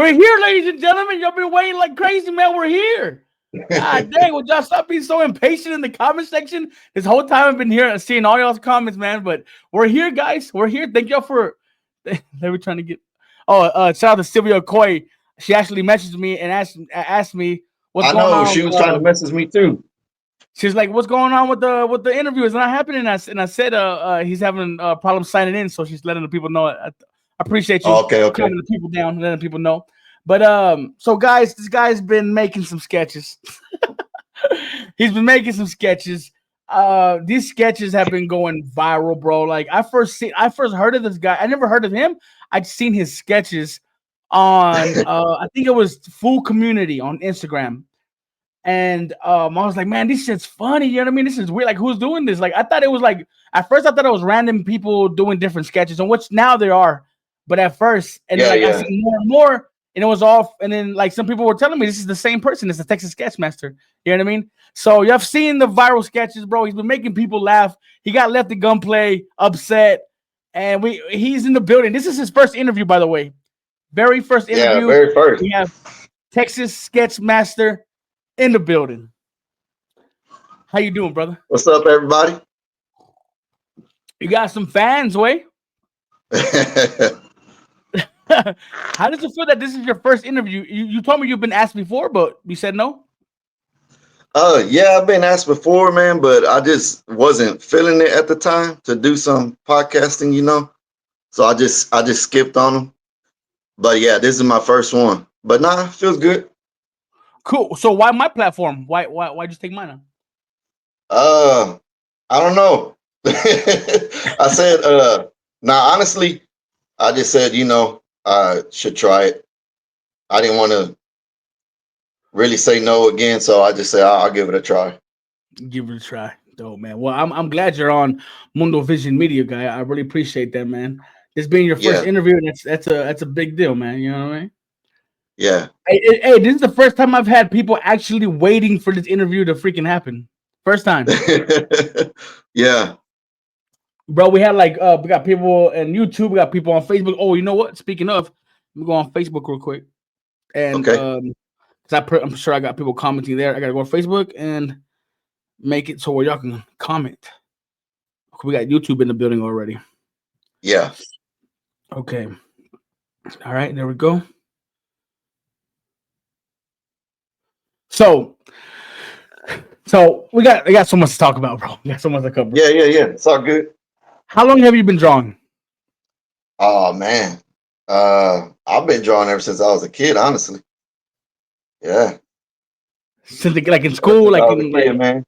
We're here, ladies and gentlemen. Y'all been waiting like crazy, man. We're here. God dang, would y'all stop being so impatient in the comment section? This whole time I've been here and seeing all y'all's comments, man. But we're here, guys. We're here. Thank y'all for they were trying to get shout out to Sylvia Coy. She actually messaged me and asked me what's I going know on. she was trying to message me too. She's like, "What's going on with the interview? It's not happening." And I said, he's having problems signing in, so she's letting the people know. I appreciate you Okay. calming the people down, letting people know. But so guys, this guy's been making some sketches. He's been making some sketches. These sketches have been going viral, bro. Like I first heard of this guy. I never heard of him. I'd seen his sketches on I think it was Full Community on Instagram. And I was like, man, this shit's funny. You know what I mean? This is weird. Like, who's doing this? Like, I thought it was like at first I thought it was random people doing different sketches, and which now there are. But at first, and then like I see more and more, and it was all, and then like some people were telling me this is the same person. It's the Texas Sketchmaster. You know what I mean? So you've seen the viral sketches, bro. He's been making people laugh. He got Lefty Gunplay upset, and he's in the building. This is his first interview, by the way. Very first Yeah, interview. very first. We have Texas Sketchmaster in the building. How you doing, brother? What's up, everybody? You got some fans, way. How does it feel that this is your first interview? You told me you've been asked before, but you said no. Yeah, I've been asked before, man, but I just wasn't feeling it at the time to do some podcasting, So I just skipped on them. But yeah, this is my first one. But nah, feels good. Cool. So why my platform? Why just take mine on? I don't know. I said, honestly, I just said, I should try it. I didn't want to really say no again, so I just said I'll give it a try. Give it a try. Oh man. Well, I'm glad you're on Mundo Vision Media, guy. I really appreciate that, man. This being your first interview, that's a big deal, man. You know what I mean? Yeah. Hey, this is the first time I've had people actually waiting for this interview to freaking happen. First time. Yeah. Bro, we had like we got people on YouTube, we got people on Facebook. Oh, you know what? Speaking of, let me go on Facebook real quick. And okay. I'm sure I got people commenting there. I gotta go on Facebook and make it so where y'all can comment. We got YouTube in the building already. Yeah. Okay. All right, there we go. So we got so much to talk about, bro. We got so much to cover. Yeah. It's all good. How long have you been drawing? Oh man. I've been drawing ever since I was a kid, honestly. Yeah. Since like in school, like in kid, man.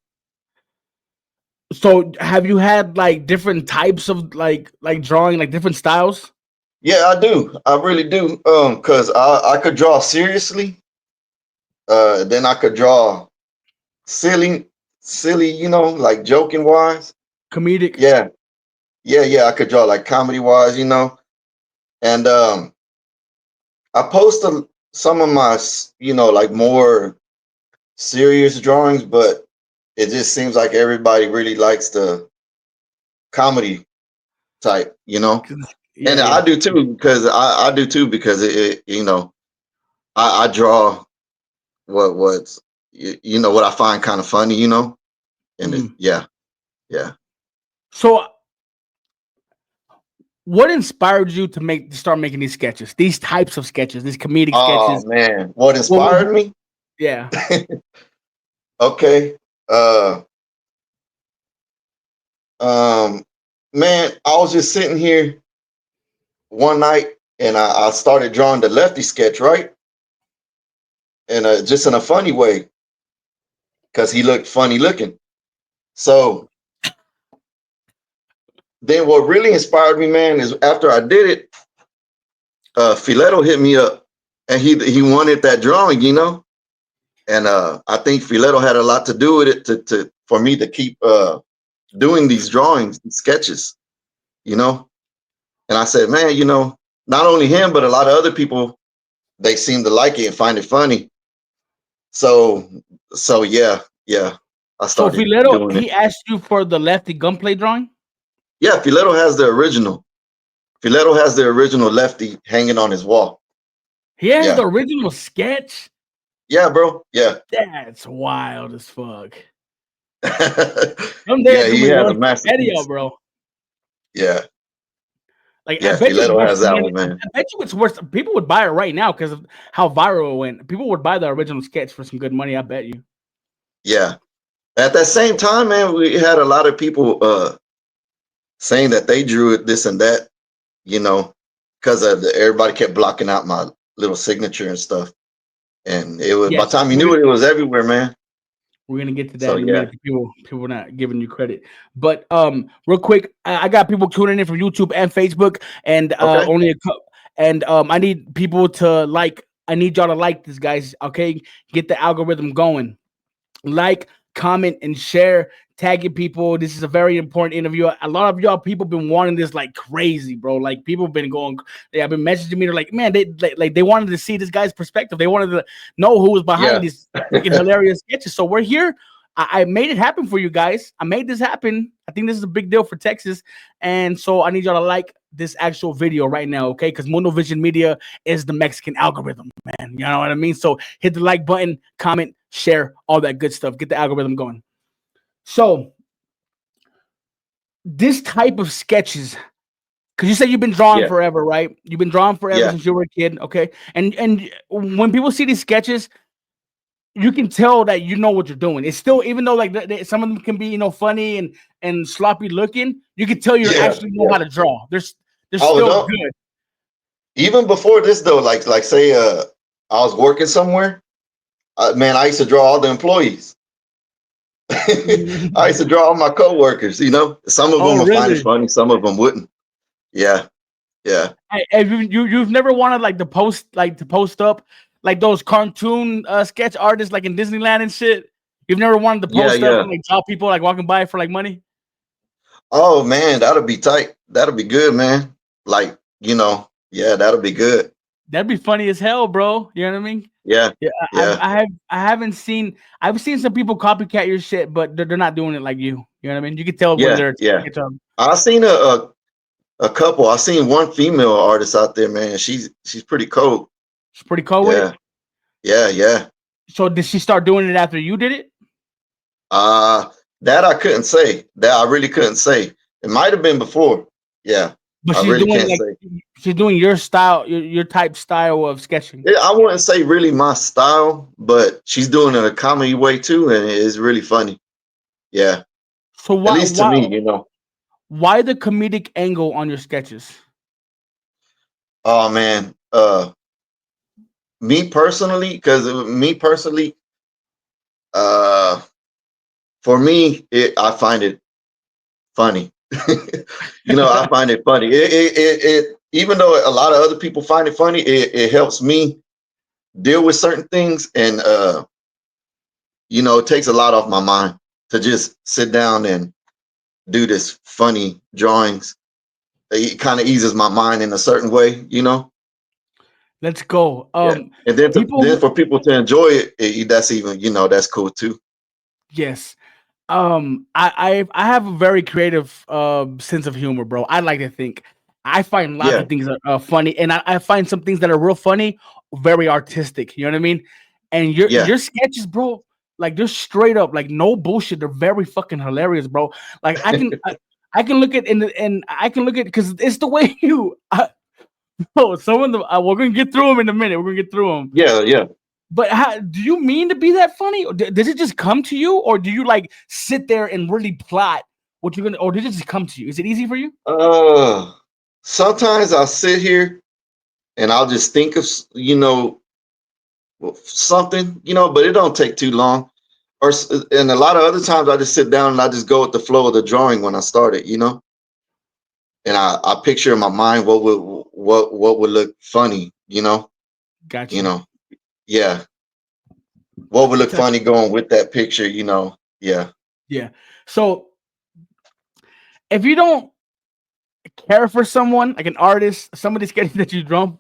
So have you had like different types of like drawing, like different styles? Yeah, I do. I really do. Cause I could draw seriously. Then I could draw silly, like joking wise. Comedic. Yeah. I could draw like comedy wise, And I post some of my, like more serious drawings, but it just seems like everybody really likes the comedy type, Yeah, and I do too, because I do too, because it I draw what's what I find kind of funny, and yeah. So what inspired you to start making these sketches, these types of sketches, these comedic sketches? Oh man, what inspired me? Yeah. Okay. Man, I was just sitting here one night and I started drawing the Lefty sketch, right? And just in a funny way, because he looked funny looking. So then what really inspired me, man, is after I did it, Fileto hit me up and he wanted that drawing, And I think Fileto had a lot to do with it for me to keep doing these drawings, these sketches, And I said, man, not only him, but a lot of other people, they seem to like it and find it funny. So yeah. I started Fileto, doing he asked you for the Lefty Gunplay drawing? Yeah, Fileto has the original. Fileto has the original Lefty hanging on his wall. He has the Yeah. original sketch. Yeah, bro. Yeah. That's wild as fuck. Someday I Yeah, do he me has one a for Eddie, masterpiece. bro. Yeah. Like I Yeah, bet you it's Filetto worth has the that money. one, man. I bet you it's worth. People would buy it right now because of how viral it went. People would buy the original sketch for some good money. I bet you. Yeah. At that same time, man, we had a lot of people saying that they drew it, this and that, you know, because everybody kept blocking out my little signature and stuff. And it was by the Yes, time you knew it, it was everywhere, man. we're gonna get to that So in a yeah. minute. People not giving you credit, but real quick, I got people tuning in from YouTube and Facebook, and Okay. only a couple. And I need people to like. I need y'all to like this, guys. Okay, get the algorithm going. Like, comment, and share. Tagging people. This is a very important interview. A lot of y'all people been wanting this like crazy, bro. Like people been going. They have been messaging me. They're like, man, they wanted to see this guy's perspective. They wanted to know who was behind Yeah. these freaking hilarious sketches. So we're here. I made it happen for you guys. I made this happen. I think this is a big deal for Texas, and so I need y'all to like this actual video right now, okay? Because Mundo Vision Media is the Mexican algorithm, man. You know what I mean? So hit the like button, comment, share, all that good stuff. Get the algorithm going. So this type of sketches, because you said you've been drawing Yeah. forever, right? You've been drawing forever Yeah. since you were a kid, okay? And when people see these sketches, you can tell that you know what you're doing. It's still, even though like some of them can be, funny and sloppy looking, you can tell you Yeah. actually know Yeah. how to draw. They're Oh, still don't good. even before this though, like say I was working somewhere, man, I used to draw all the employees. I used to draw all my coworkers, you know. Some of Oh, them will find it really? funny, some of them wouldn't. Yeah. Yeah. Have you've never wanted like to post up like those cartoon sketch artists like in Disneyland and shit? You've never wanted to Yeah. post up Yeah. and like draw people like walking by for like money? Oh man, that'll be tight. That'll be good, man. Like, yeah, that'll be good. That'd be funny as hell, bro. You know what I mean? Yeah. Yeah, Yeah. I haven't seen. I've seen some people copycat your shit, but they're not doing it like you. You know what I mean? You can tell when Yeah. they're Yeah. it's, I seen a couple. I seen one female artist out there, man. She's pretty cool. pretty cool with it. Yeah. Yeah. Yeah. So did she start doing it after you did it? Uh that I couldn't say. That I really couldn't say. It might have been before. Yeah. But I she's really doing can't like say. she's doing your style, your type style of sketching. Yeah, I wouldn't say really my style, but she's doing it in a comedy way too, and it's really funny. Yeah. So At least to me. why the comedic angle on your sketches? Oh man. Me personally, uh for me, I find it funny. I find it funny. It even though a lot of other people find it funny, it helps me deal with certain things, and it takes a lot off my mind to just sit down and do this funny drawings. It kind of eases my mind in a certain way. Let's go. Yeah, and then People, for people to enjoy it, that's even that's cool too. yes. I have a very creative sense of humor, bro. I like to think. I find lots Yeah, of things funny, and I find some things that are real funny, very artistic. You know what I mean? And yeah, your sketches, bro, like they're straight up, like no bullshit. They're very fucking hilarious, bro. Like I can look at and I can look at because it's the way you. Oh, some of them we're gonna get through them in a minute. We're gonna get through them. yeah. But do you mean to be that funny? Or does it just come to you, or do you like sit there and really plot what you're gonna, or did it just come to you? Is it easy for you? Uh, Sometimes I'll sit here and I'll just think of something, but it don't take too long. And a lot of other times I just sit down and I just go with the flow of the drawing when I start it. And I picture in my mind what would look funny. Got You you. know, yeah, what would look So, funny going with that picture. Yeah, yeah. So if you don't care for someone, like an artist, somebody's getting that you drawn.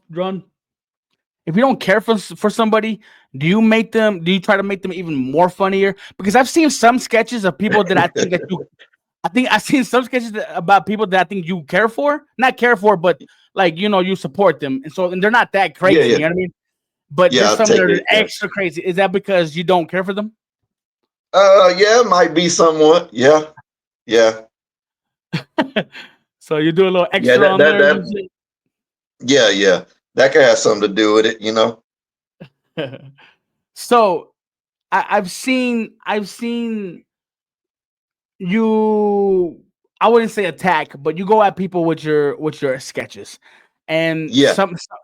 If you don't care for somebody, do you try to make them even more funnier? Because I've seen some sketches of people that I think I've seen some sketches about people that I think you care for, not care for, but like you support them, and they're not that yeah, crazy. You yeah, know what I mean? but Yeah, there's I'll some that take are it. Yeah. extra crazy. Is that because you don't care for them? Yeah, it might be somewhat. Yeah, yeah, So you do a little yeah. extra That on that there. that. Yeah, yeah. That could have something to do with it. You know. So I've seen you. I wouldn't say attack, but you go at people with your sketches, and Yeah.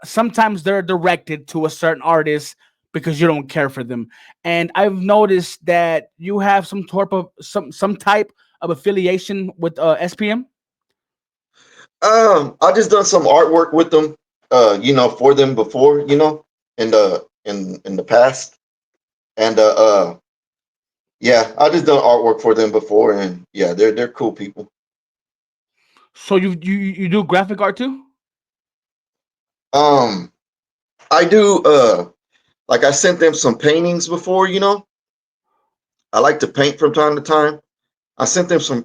sometimes they're directed to a certain artist because you don't care for them. And I've noticed that you have some type of affiliation with SPM. I just done some artwork with them. For them before. In the past, and yeah, I just done artwork for them before, and yeah, they're cool people. So you do graphic art too? Um, I do. Like I sent them some paintings before. I like to paint from time to time. I sent them some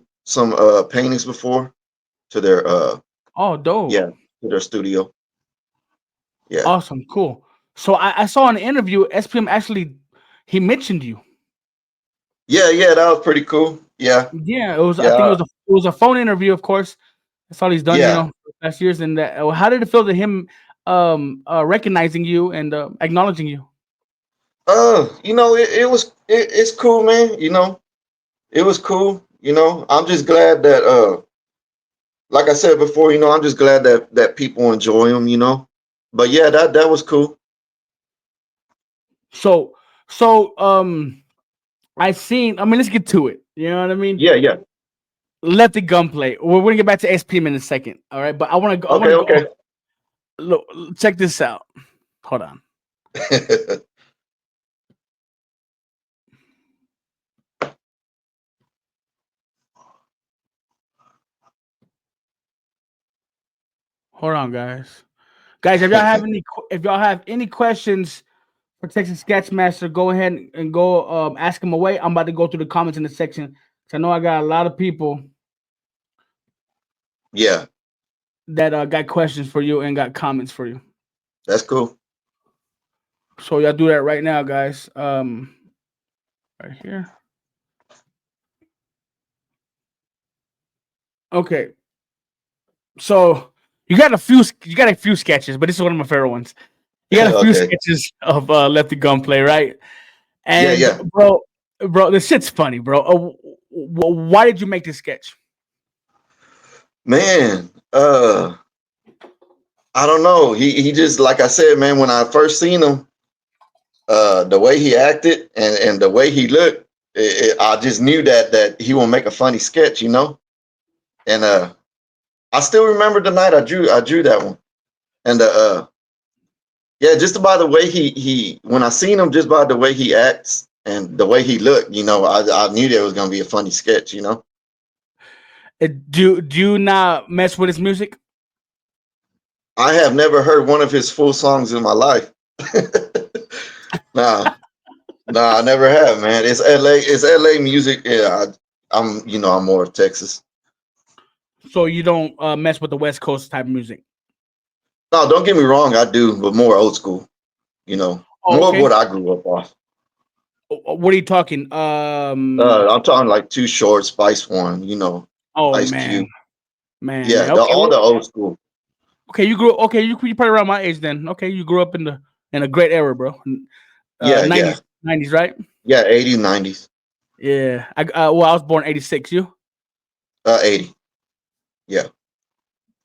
paintings before to their Oh, dope. yeah, to their studio. Yeah. Awesome, cool. So I saw in an interview, SPM actually he mentioned you. Yeah, yeah, that was pretty cool. Yeah. Yeah, it was. I think Yeah. it was a phone interview, of course. That's all he's done, Yeah. for the past years. And how did it feel to him, recognizing you and acknowledging you? it's cool, man. It was cool. I'm just glad that like I said before, I'm just glad that people enjoy them, But yeah, that was cool. So so I've seen. I mean, let's get to it. You know what I mean? Yeah, yeah. Lefty Gunplay. We're gonna get back to SPM in a second. All right, but I want to go. I want Okay, to go. okay. Look, check this out. Hold on. Hold on, guys. Guys, if y'all have any questions for Texas Sketchmaster, go ahead and go ask them away. I'm about to go through the comments in the section. So I know I got a lot of people Yeah, that got questions for you and got comments for you. that's cool. So y'all do that right now, guys. Right here. Okay. So you got a few sketches, but this is one of my favorite ones. You got a few Okay. sketches of Lefty Gunplay, right? Yeah, And yeah. bro, this shit's funny, bro. Why did you make this sketch? Man, I don't know. He just like I said, man, when I first seen him, the way he acted and the way he looked, I just knew that he will make a funny sketch. And I still remember the night I drew that one. And yeah, just by the way he when I seen him, just by the way he acts and the way he looked, I knew there was gonna be a funny sketch. Do you not mess with his music? I have never heard one of his full songs in my life. Nah, nah, I never have, man. It's LA music. Yeah, I'm more of Texas. So you don't mess with the West Coast type of music? No, don't get me wrong, I do, but more old school, Oh, more of okay. what I grew up off. What are you talking? I'm talking like Too Short, Spice One, Oh Ice man, Cube. man. Yeah, Okay, all the old school. okay. You grew. Okay, you probably around my age then. Okay, you grew up in a great era, bro. Yeah, yeah, 90s, right? yeah, 80s, 90s, Yeah. Well, I was born 86. You 80. Yeah,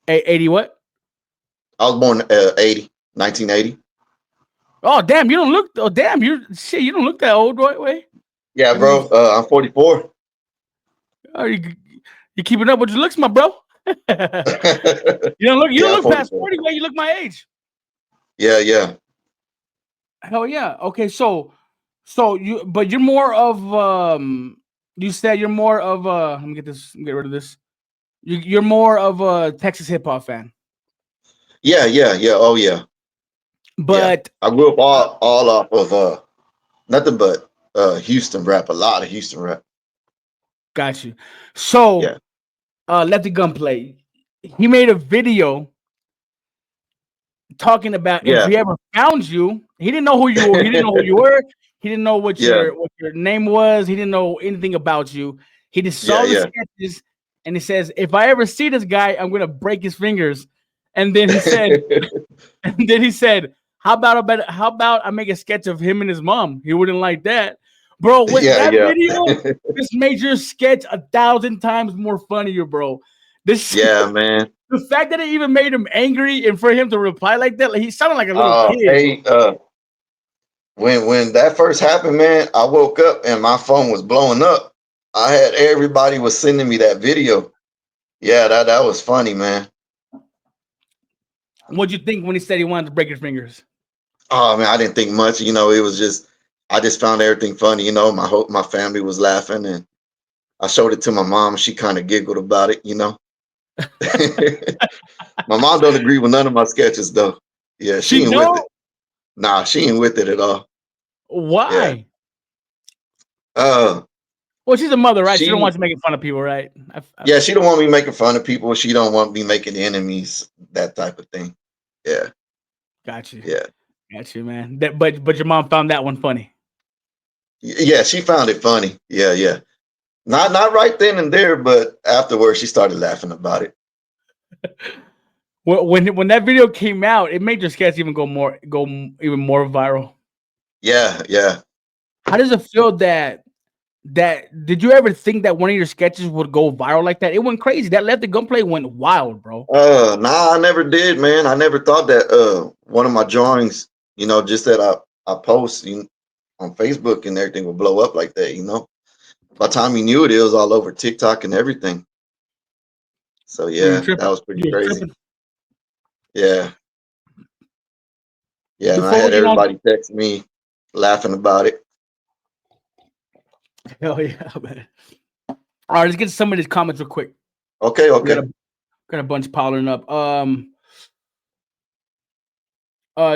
80 what? I was born 80, 1980. Oh damn, you don't look. Oh damn, you don't look that old, right? Way. Yeah, I mean, bro, I'm 44. are you keeping up with your looks, my bro? You don't Yeah, I'm look past 44. 40, way. You look my age. Yeah, yeah. Hell yeah. Okay, but you're more of you said you're more of let me get rid of this. You're more of a Texas hip hop fan. Yeah, yeah, yeah. Oh yeah. Yeah. But I grew up uh, all off of nothing but Houston rap, a lot of Houston rap. got you. So Yeah. Let the Gunplay. He made a video talking about if Yeah, he ever found you. He didn't know who you were. He didn't know who you were. He didn't know yeah, what your name was. He didn't know anything about you. He just yeah, saw the yeah. sketches and he says, "If I ever see this guy, I'm gonna break his fingers." And then he said, and then he said, how about I make a sketch of him and his mom? He wouldn't like that, bro. With Yeah, that yeah, video, this made your sketch 1,000 times more funnier, bro. This yeah, man. the fact that it even made him angry and for him to reply like that, like he sounded like a little kid. Hey, when that first happened, man, I woke up and my phone was blowing up. I had everybody was sending me that video. Yeah, that was funny, man. What'd you think when he said he wanted to break his fingers? Oh man, I didn't think much. It was just I just found everything funny. My family was laughing, and I showed it to my mom. She kind of giggled about it. My mom don't agree with none of my sketches though. Yeah, she She ain't with it. know Nah, she ain't with it at all. Yeah. why? Uh, Well, she's a mother, right? She don't want she you making fun of people, right? yeah, she don't want me making fun of people. She don't want me making enemies, that type of thing. Yeah, Got you, yeah. got you, man. But your mom found that one funny. Yeah, she found it funny. Yeah, yeah. Not right then and there, but afterwards she started laughing about it. When that video came out, it made your sketch even even more viral. Yeah, yeah. How does it feel that did you ever think that one of your sketches would go viral like that? It went crazy. That Lefty Gunplay went wild, bro. Nah, I never did, man. I never thought that one of my drawings, just that I post on Facebook and everything would blow up like that. By the time you knew it, it was all over TikTok and everything. So You were yeah, that tripping. was pretty You were crazy. tripping. Yeah, yeah. And I Before we had get on, everybody text me laughing about it. hell yeah, man. All right, let's get to some of these comments real quick. Okay, We got okay. a bunch piling up.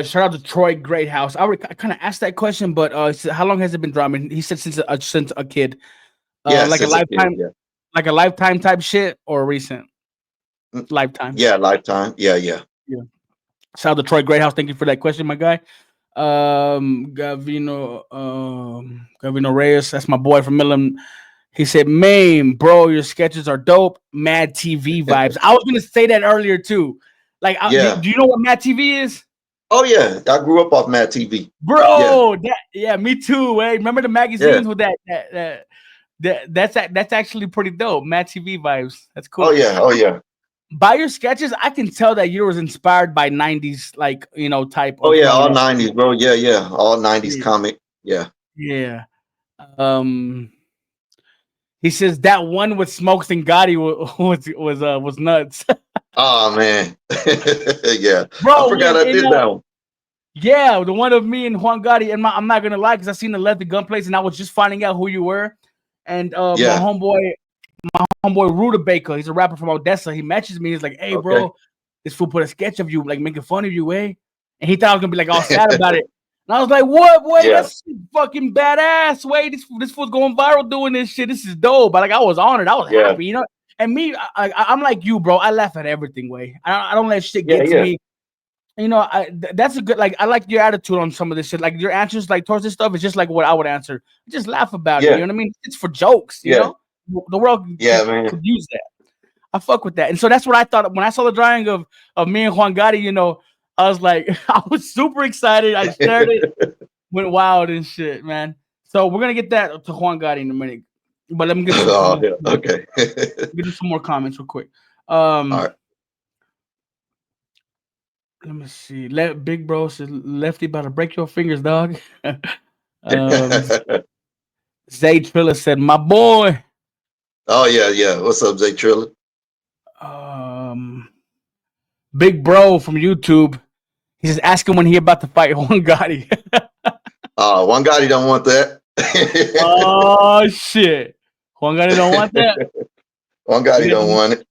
Shout out to Troy Greathouse. I kind of asked that question, but he said, how long has it been drumming? He said since a kid. Yeah, Like a since a kid. lifetime, Yeah. like a lifetime type shit or recent Mm, lifetime. yeah, lifetime. Yeah, yeah. Yeah. Shout out to Troy Greathouse. Thank you for that question, my guy. Gavino Reyes. That's my boy from Midland. He said, "Mame, bro, your sketches are dope. Mad TV vibes." I was gonna say that earlier too. Like, Yeah. do you know what Mad TV is? Oh yeah, I grew up off Mad TV. Yeah, Bro, yeah, me too. Hey, remember the yeah. magazines with that's actually pretty dope. Mad TV vibes. That's Oh cool. yeah, oh yeah. By your sketches, I can tell that you was inspired by '90s, like type Oh of yeah, growing all up. '90s, bro. Yeah, yeah. All '90s Yeah, comic. Yeah. yeah. Um, he says that one with Smokes and Gotti was nuts, Oh man. Yeah. I bro. forgot I did that one. Yeah, the one of me and Juan Gotti, and I'm not gonna lie, because I seen the Lefty Gunplays, and I was just finding out who you were, and Yeah. my homeboy Rudabaker, he's a rapper from Odessa. He matches me. He's like, "Hey, Okay. bro, this fool put a sketch of you, like making fun of you, eh?" And he thought I was gonna be like all sad about it. And I was like, "What? Wait, Yeah. that's fucking badass. Wait, this fool's going viral doing this shit. This is dope." But like, I was honored. I was Yeah. happy, And me, I'm like you, bro. I laugh at everything. Way I don't let shit Yeah. get to Yeah. me. That's a good, like, I like your attitude on some of this shit. Like your answers, like towards this stuff, is just like what I would answer. Just laugh about it. You Yeah. know what I mean? It's for jokes. Yeah. The world Yeah, man. could use that. I fuck with that, and so that's what I thought when I saw the drawing of me and Juan Gotti. I was like, I was super excited. I shared it, went wild and shit, man. So we're gonna get that to Juan Gotti in a minute, but let me get some Oh more. yeah. Okay. Get some more comments real quick. All right. Let me see. Big Bro says Lefty about to break your fingers, dog. um, Zay Triller said, "My boy." Oh yeah, yeah. What's up, Zay Triller? Um, Big Bro from YouTube. He says, "Ask him when he about to fight Juan Gotti." One guy he don't want that. Oh shit! Juan Gotti don't want that. One guy We he got don't want it.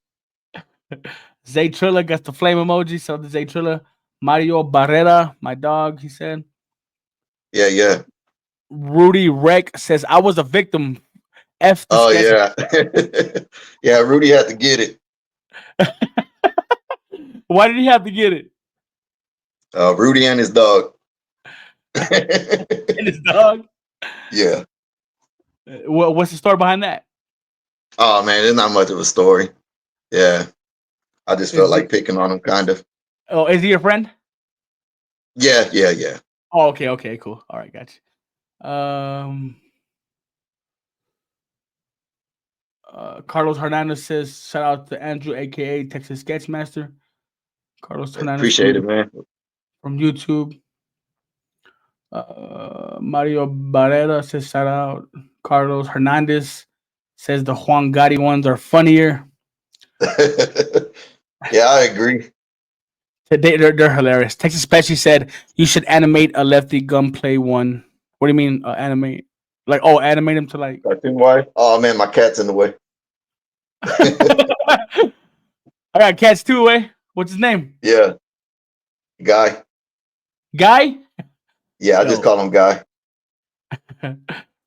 Zay Triller got the flame emoji. So the Zay Triller. Mario Barrera, my dog. He said. Yeah, yeah. Rudy Rec says, "I was a victim. F the Oh sketch." yeah. Yeah, Rudy had to get it. Why did he have to get it? Rudy and his dog. And his dog. Yeah. What's the story behind that? Oh man, there's not much of a story. Yeah. I just felt Is like he? picking on him, kind of. Is he your friend? Yeah, yeah, yeah. Oh, okay, cool. All right, gotcha. Um, Carlos Hernandez says, "Shout out to Andrew, aka Texas Sketchmaster." Carlos Hernandez Appreciate it, man. from YouTube. Mario Barrera says, "Shout out." Carlos Hernandez says the Juan Gotti ones are funnier. Yeah, I agree. They're hilarious. Texas Pesci said you should animate a Lefty Gunplay one. What do you mean animate? Like animate him to like. Cartoon wife. Oh man, my cat's in the way. I got cats too. What's his name? Yeah, Guy. Guy. Yeah, I just Yo. call him Guy.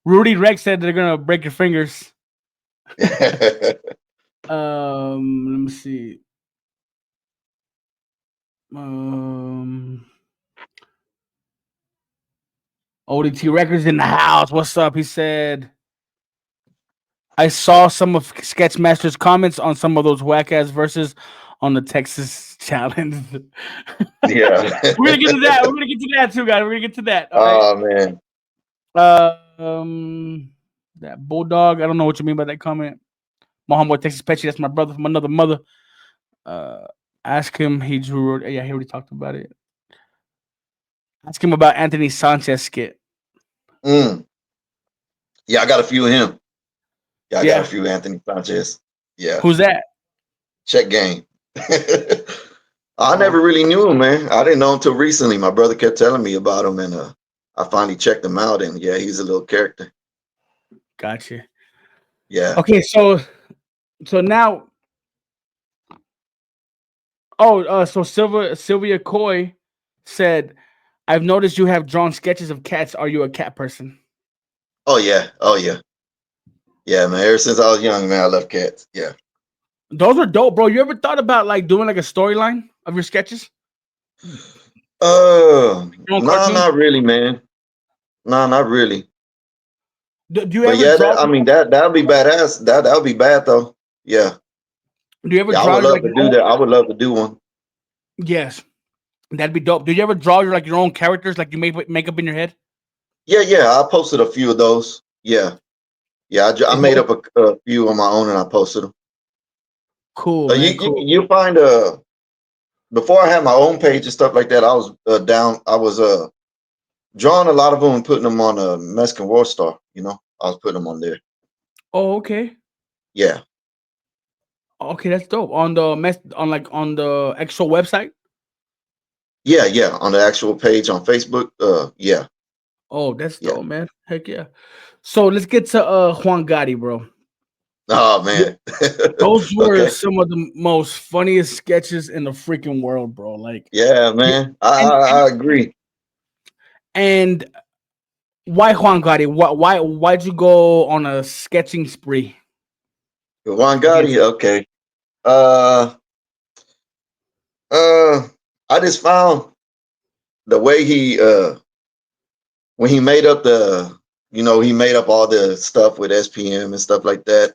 Rudy Rex said they're gonna break your fingers. Yeah, Let me see. Um, ODT Records in the house. What's up? He said, I saw some of Sketchmaster's comments on some of those whack ass verses on the Texas Challenge. We're gonna get to that. We're gonna get to that too, guys. We're gonna get to that. All right. Oh man. That bulldog. I don't know what you mean by that comment. My homeboy Texas Petchy. That's my brother from another mother. Uh, ask him. He drew. Yeah, he already talked about it. Ask him about Anthony Sanchez skit. Mm. Yeah, I got a few of him. Yeah, I got a Yeah. few Anthony Sanchez. Yeah. Who's that? Check game. I Oh, never really knew him, man. I didn't know him until recently. My brother kept telling me about him, and I finally checked him out. And yeah, he's a little character. gotcha. Yeah. Okay, so now, so Sylvia Coy said, "I've noticed you have drawn sketches of cats. Are you a cat person?" Oh yeah. Oh yeah. Yeah, man. Ever since I was young, man, I love cats. Yeah. Those are dope, bro. You ever thought about like doing like a storyline of your sketches? Your own No, cartoon? not really, man. No, not really. Do you But ever yeah, draw? I mean that'll be badass. That'll be bad though. Yeah. Do you ever Yeah, I draw would love like to your do own? that. I would love to do one. Yes, that'd be dope. Do you ever draw your own characters like you make up in your head? Yeah, yeah. I posted a few of those. Yeah. Yeah, I Is made that up a few on my own and I posted them. cool, You, man? you Cool. you find before I had my own page and stuff like that, I was down. I was drawing a lot of them and putting them on Mexican War Star. I was putting them on there. Oh, okay. Yeah, Okay, that's dope. On the on the actual website. yeah, yeah. On the actual page on Facebook. Yeah, Oh, that's yeah. dope, man. Heck yeah. So let's get to Juan Gotti, bro. Oh Th- man. Those were Okay. some of the most funniest sketches in the freaking world, bro. Like, Yeah, you- man. I and I, I agree. and why Juan Gotti? Why'd you go on a sketching spree Juan against Gotti. him? Okay. Uh, uh. I just found the way he when he made up he made up all the stuff with SPM and stuff like that.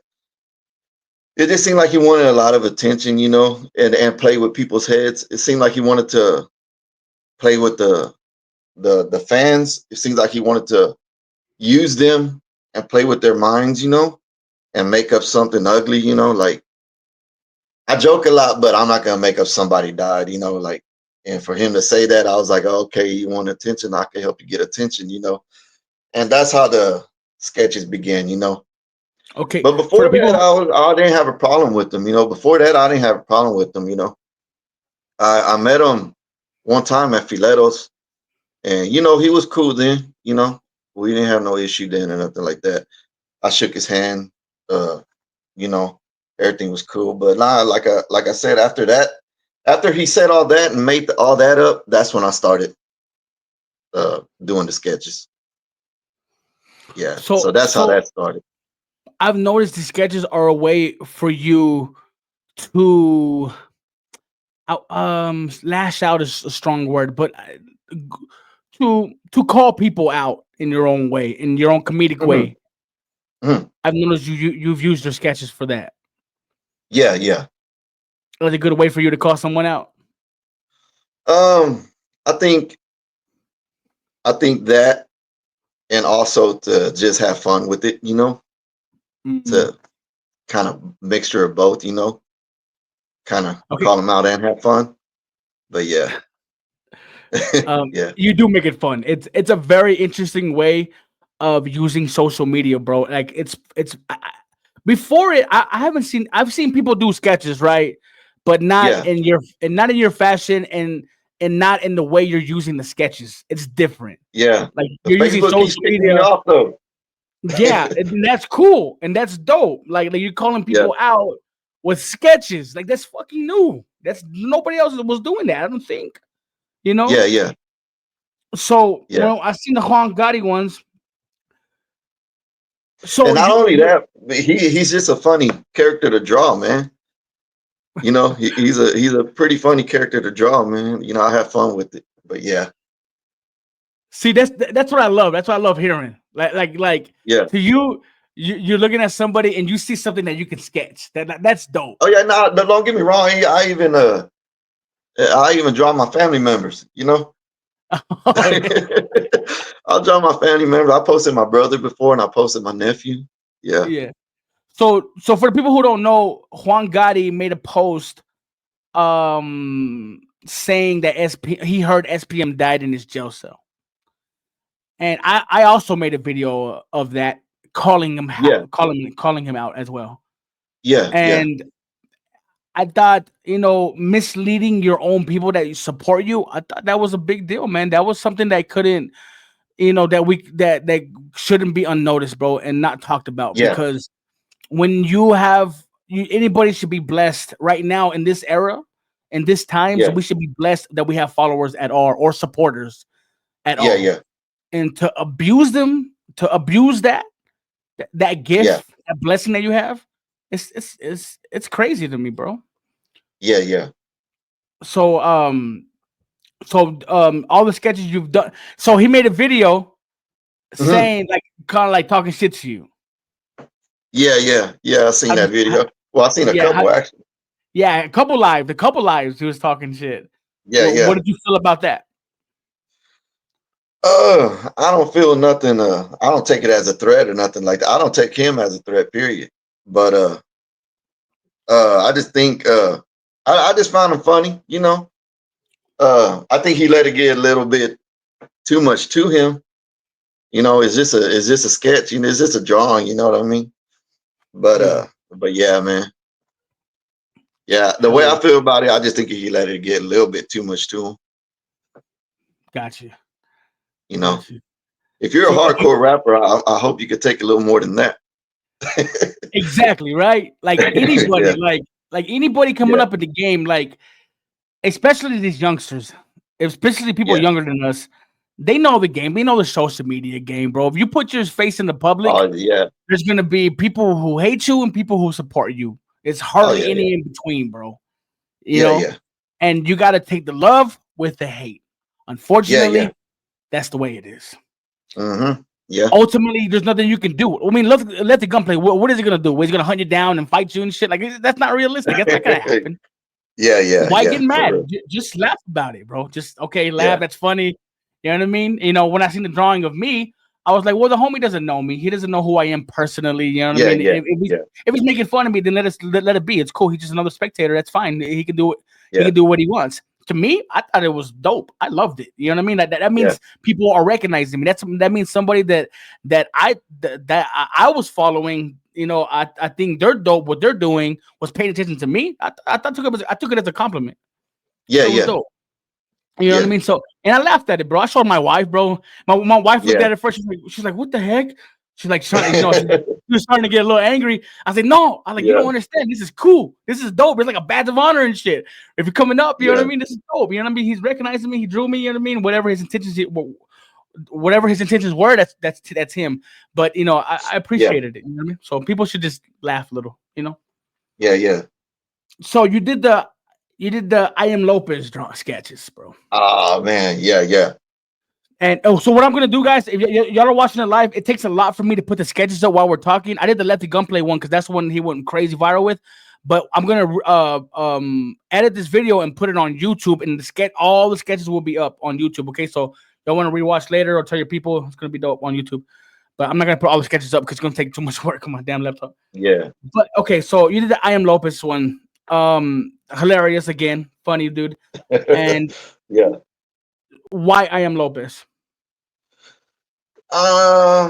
It just seemed like he wanted a lot of attention, and play with people's heads. It seemed like he wanted to play with the fans. It seems like he wanted to use them and play with their minds, and make up something ugly, like I joke a lot, but I'm not gonna make up somebody died, like and for him to say that, I was like, oh, okay, you want attention, I can help you get attention. And that's how the sketches began. Okay, But for the before that, people. I didn't have a problem with them. Before that, I didn't have a problem with them. I met him one time at Filetos, and he was cool then. We didn't have no issue then or nothing like that. I shook his hand. Uh, you know, Everything was cool. But nah, like I said, after that, after he said all that and made all that up, that's when I started doing the sketches. Yeah, So so that's how so that started. I've noticed the sketches are a way for you to lash out is a strong word, but to call people out in your own way, in your own comedic Hmm. way. Hmm. I've noticed you've used your sketches for that. Yeah, yeah. Was a good way for you to call someone out. Um, I think that, and also to just have fun with it, Mm. to kind of mixture of both, kind of Okay, call them out and have fun. But yeah, yeah, you do make it fun. It's a very interesting way of using social media, bro. Like before it, I haven't seen. I've seen people do sketches, right? But yeah, not in your fashion and not in the way you're using the sketches. It's different. yeah. Like The you're using Facebook keeps social kicking me media. off though. Yeah, and that's cool and that's dope. Like you're calling Yeah, people out with sketches. Like that's fucking new. That's nobody else was doing that. I don't think. You know. yeah, yeah, So yeah. I seen the Juan Gotti ones. And So not only that, but he's just a funny character to draw, man. He's a pretty funny character to draw, man. I have fun with it. But yeah, see that's what I love. That's what I love hearing. Like yeah. to you're looking at somebody and you see something that you can sketch. That's dope. Oh yeah, no, don't get me wrong. I even draw my family members. I'll draw my family members. I posted my brother before, and I posted my nephew. Yeah, Yeah. So for the people who don't know, Juan Gotti made a post saying that he heard SPM died in his jail cell. And I also made a video of that calling him yeah, calling him out as well. yeah, yeah, And I thought, misleading your own people that support you, I thought that was a big deal, man. That was something that couldn't, that shouldn't be unnoticed, bro, and not talked about yeah, because when you have anybody should be blessed right now in this era, in this times, yeah, we should be blessed that we have followers at all or supporters at yeah, all. yeah, And to abuse them, to abuse that yeah, gift, that blessing that you have, it's crazy to me, bro. yeah, yeah. So all the sketches you've done. So he made a video Hmm. saying like kind of like talking shit to you. Yeah, yeah, yeah. I seen How, that did- how, video. Well, I seen a yeah, couple actually. yeah, a couple lives he was talking shit. Yeah, What yeah. did you feel about that? I don't feel nothing. I don't take it as a threat or nothing like that. I don't take him as a threat, period. But I just think I just found him funny. I think he let it get a little bit too much to him. Is this a sketch? Is this a drawing? You know what I mean? But Yeah, but yeah, man. Yeah, the hell way yeah, I feel about it, I just think he let it get a little bit too much to him. got you, You know, got you. if you're a So hardcore rapper, I hope you could take a little more than that. exactly right, like anybody, Yeah, like anybody coming yeah, up in the game, like especially these youngsters, especially people yeah. younger than us. They know the game. They know the social media game, bro. If you put your face in the public, Oh yeah, there's gonna be people who hate you and people who support you. It's oh hardly yeah, yeah, any in between, bro. You yeah, know, yeah, and you got to take the love with the hate. yeah, yeah. Unfortunately, that's the way it is. Mm-hmm. Yeah, Ultimately, there's nothing you can do. I mean, let the gunplay. What is he gonna do? Is he gonna hunt you down and fight you and shit? Like that's not realistic. That's not gonna happen. yeah, yeah, Why yeah. get For mad? real. Just laugh about it, bro. Just okay, laugh. Yeah, That's funny. You know what I mean? When I seen the drawing of me, I was like, well, the homie doesn't know me. He doesn't know who I am personally. You know what I yeah, mean? yeah, If yeah, he's making fun of me, then let it be. It's cool. He's just another spectator. That's fine. He can do it. He yeah, can do what he wants. To me, I thought it was dope. I loved it. You know what I mean? That yeah, means people are recognizing me. That means somebody that I was following. I think they're dope. What they're doing was paying attention to me. I took it as a compliment. yeah, So it was yeah, dope. You know what I yeah, mean? So, and I laughed at it, bro. I showed my wife, bro. My wife looked yeah. at it first. She's like, what the heck? She's like, she was starting to get a little angry. I said, no. I like, you Yeah, don't understand. This is cool. This is dope. It's like a badge of honor and shit. If you're coming up, you know what I yeah, mean? This is dope. You know what I mean? He's recognizing me. He drew me. You know what I mean? Whatever his intentions were, that's him. But I yeah, appreciated it. You know what I mean? So people should just laugh a little. yeah, yeah. So You did the I Am Lopez sketches, bro. Oh man, yeah. And so what I'm gonna do, guys, if y'all are watching it live, it takes a lot for me to put the sketches up while we're talking. I did the Lefty Gunplay one because that's one he went crazy viral with. But I'm gonna edit this video and put it on YouTube, and all the sketches will be up on YouTube. Okay, so y'all want to rewatch later or tell your people it's gonna be dope on YouTube. But I'm not gonna put all the sketches up because it's gonna take too much work on my damn laptop. Yeah. But okay, so you did the I Am Lopez one. Hilarious again, funny dude. And yeah. why I Am Lopez? Uh,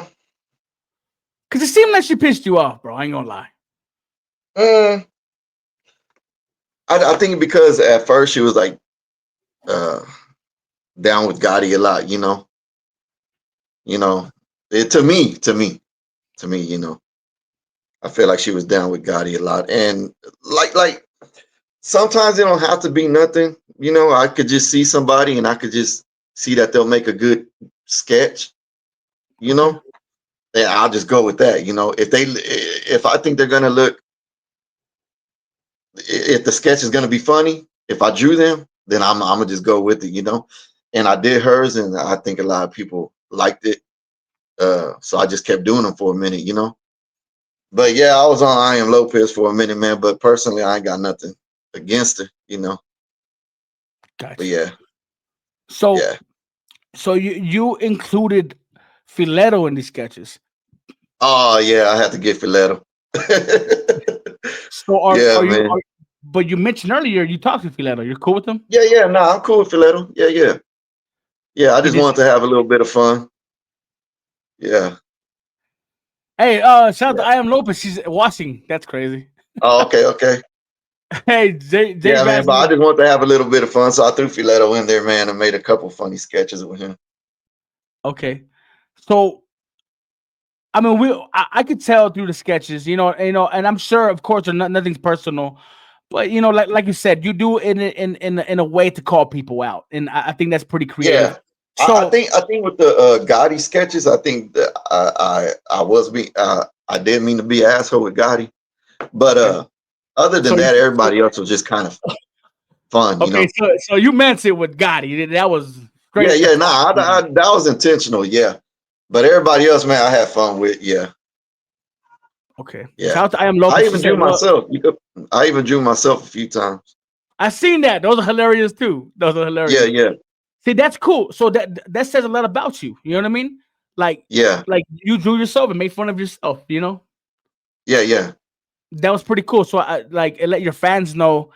Because it seemed like she pissed you off, bro. I ain't gonna lie. I think because at first she was like down with Gotti a lot, you know. To me, you know, I feel like she was down with Gotti a lot, and like sometimes it don't have to be nothing, you know. I could just see somebody, and I could just see that they'll make a good sketch, you know. And I'll just go with that, you know. If I think they're gonna look, if the sketch is gonna be funny, if I drew them, then I'm gonna just go with it, you know. And I did hers, and I think a lot of people liked it. So I just kept doing them for a minute, you know. But yeah, I was on I Am Lopez for a minute, man. But personally, I ain't got nothing against her, you know. Gotcha. But yeah. So yeah. So you included Filetto in these sketches. Oh yeah, I had to get Filetto. So are man. But you mentioned earlier you talked to Filetto. You're cool with him? Yeah. No, I'm cool with Filetto. Yeah. I just wanted to have a little bit of fun. Yeah. Hey, shout out to I Am Lopez. She's watching. That's crazy. Oh, okay. Hey, J yeah, man, but Bass, I just want to have a little bit of fun, so I threw Filetto in there, man, and made a couple funny sketches with him. Okay, so I mean, I could tell through the sketches, you know, and I'm sure, of course, nothing's personal, but you know, like you said, you do it in a way to call people out, and I think that's pretty creative. Yeah. So I think with the Gotti sketches, I think that I didn't mean to be an asshole with Gotti, but other than that, everybody else was just kind of fun, you know. So you meant it with Gotti. That was great. Yeah. Nah, that was intentional. Yeah, but everybody else, man, I had fun with. Yeah. Okay. Yeah. Shout out to I Am Lopez. I even drew myself. I even drew myself a few times. I seen that. Those are hilarious too. Yeah. See, that's cool. So that says a lot about you. You know what I mean? Like you drew yourself and made fun of yourself. You know? Yeah. That was pretty cool. So I let your fans know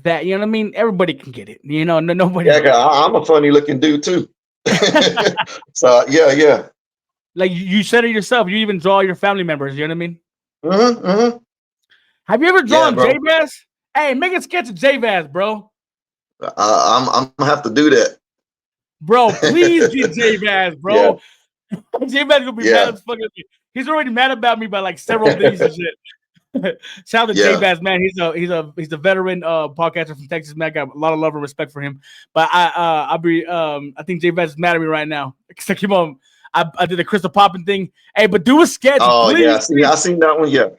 that, you know what I mean. Everybody can get it. You know, nobody. Yeah, I'm a funny looking dude too. So yeah. Like you said it yourself. You even draw your family members. You know what I mean? Mm-hmm. Have you ever drawn J-Bass? Hey, make a sketch of J-Bass, bro. I'm gonna have to do that, bro. Please get J-Bass, bro. Yeah. J-Bass gonna be mad as fuck at me. He's already mad about me by like several things and shit. Shout out to J-Bass, man. He's a veteran podcaster from Texas, man. I got a lot of love and respect for him. But I think J-Bass is mad at me right now. I keep on. I did the Crystal Poppin thing. Hey, but do a sketch. Oh please, yeah, I seen that one. Yeah.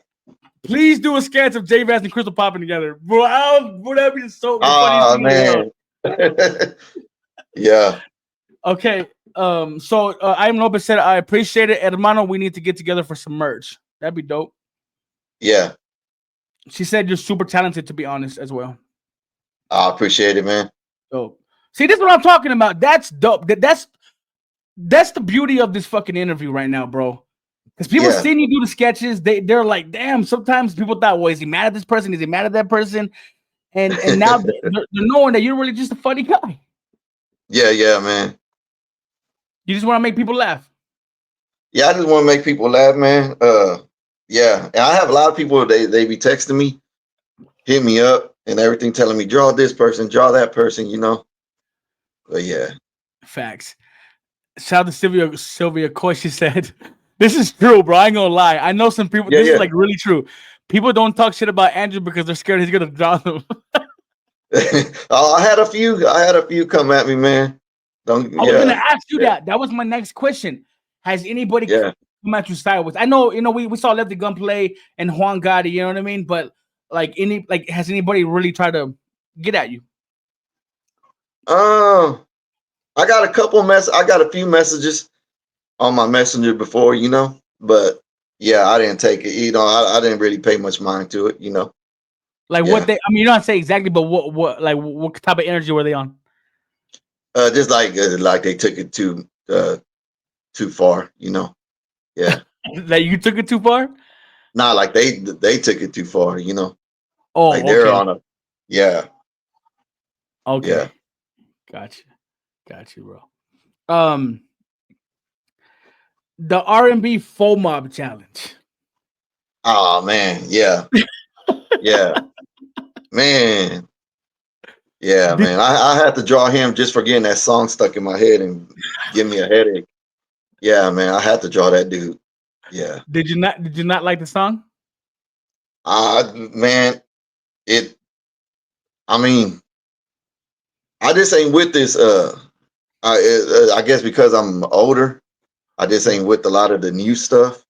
Please do a sketch of J-Bass and Crystal Poppin together, bro. That'd be so funny. Man. Yeah. Okay. So I Am Lopez said, I appreciate it, hermano. We need to get together for some merch. That'd be dope. Yeah. She said you're super talented, to be honest, as well. I appreciate it, man. Dope. See, this is what I'm talking about. That's dope. That's the beauty of this fucking interview right now, bro. Because people seeing you do the sketches, they're like, damn. Sometimes people thought, well, is he mad at this person? Is he mad at that person? And now they're knowing that you're really just a funny guy. Yeah, man. You just want to make people laugh. Yeah, I just want to make people laugh, man. Yeah, and I have a lot of people. They be texting me, hit me up, and everything, telling me draw this person, draw that person. You know. But yeah. Facts. Shout out to Sylvia Coy. She said, "This is true, bro. I ain't gonna lie. I know some people. This is like really true. People don't talk shit about Andrew because they're scared he's gonna draw them." I had a few come at me, man. I was gonna ask you that. That was my next question. Has anybody come at you sideways? I know, we saw Lefty Gunplay and Juan Gotti, you know what I mean? But has anybody really tried to get at you? Uh, I got a couple I got a few messages on my messenger before, but yeah, I didn't take it. I didn't really pay much mind to it. Like what Yeah, they? I mean, you don't say exactly, but what type of energy were they on? just like they took it too far. Yeah, That you took it too far? not like they took it too far. Like Oh, they're okay, on a yeah, okay, yeah. gotcha, gotcha, bro. Um, the R&B Faux Mob Challenge. Oh man, yeah, yeah, man, yeah, Did man. I had to draw him just for getting that song stuck in my head and give me a headache. Yeah, man, I had to draw that dude. Yeah. did you not like the song? Man, it. I mean, I just ain't with this. I guess because I'm older, I just Yeah. ain't with a lot of the new stuff,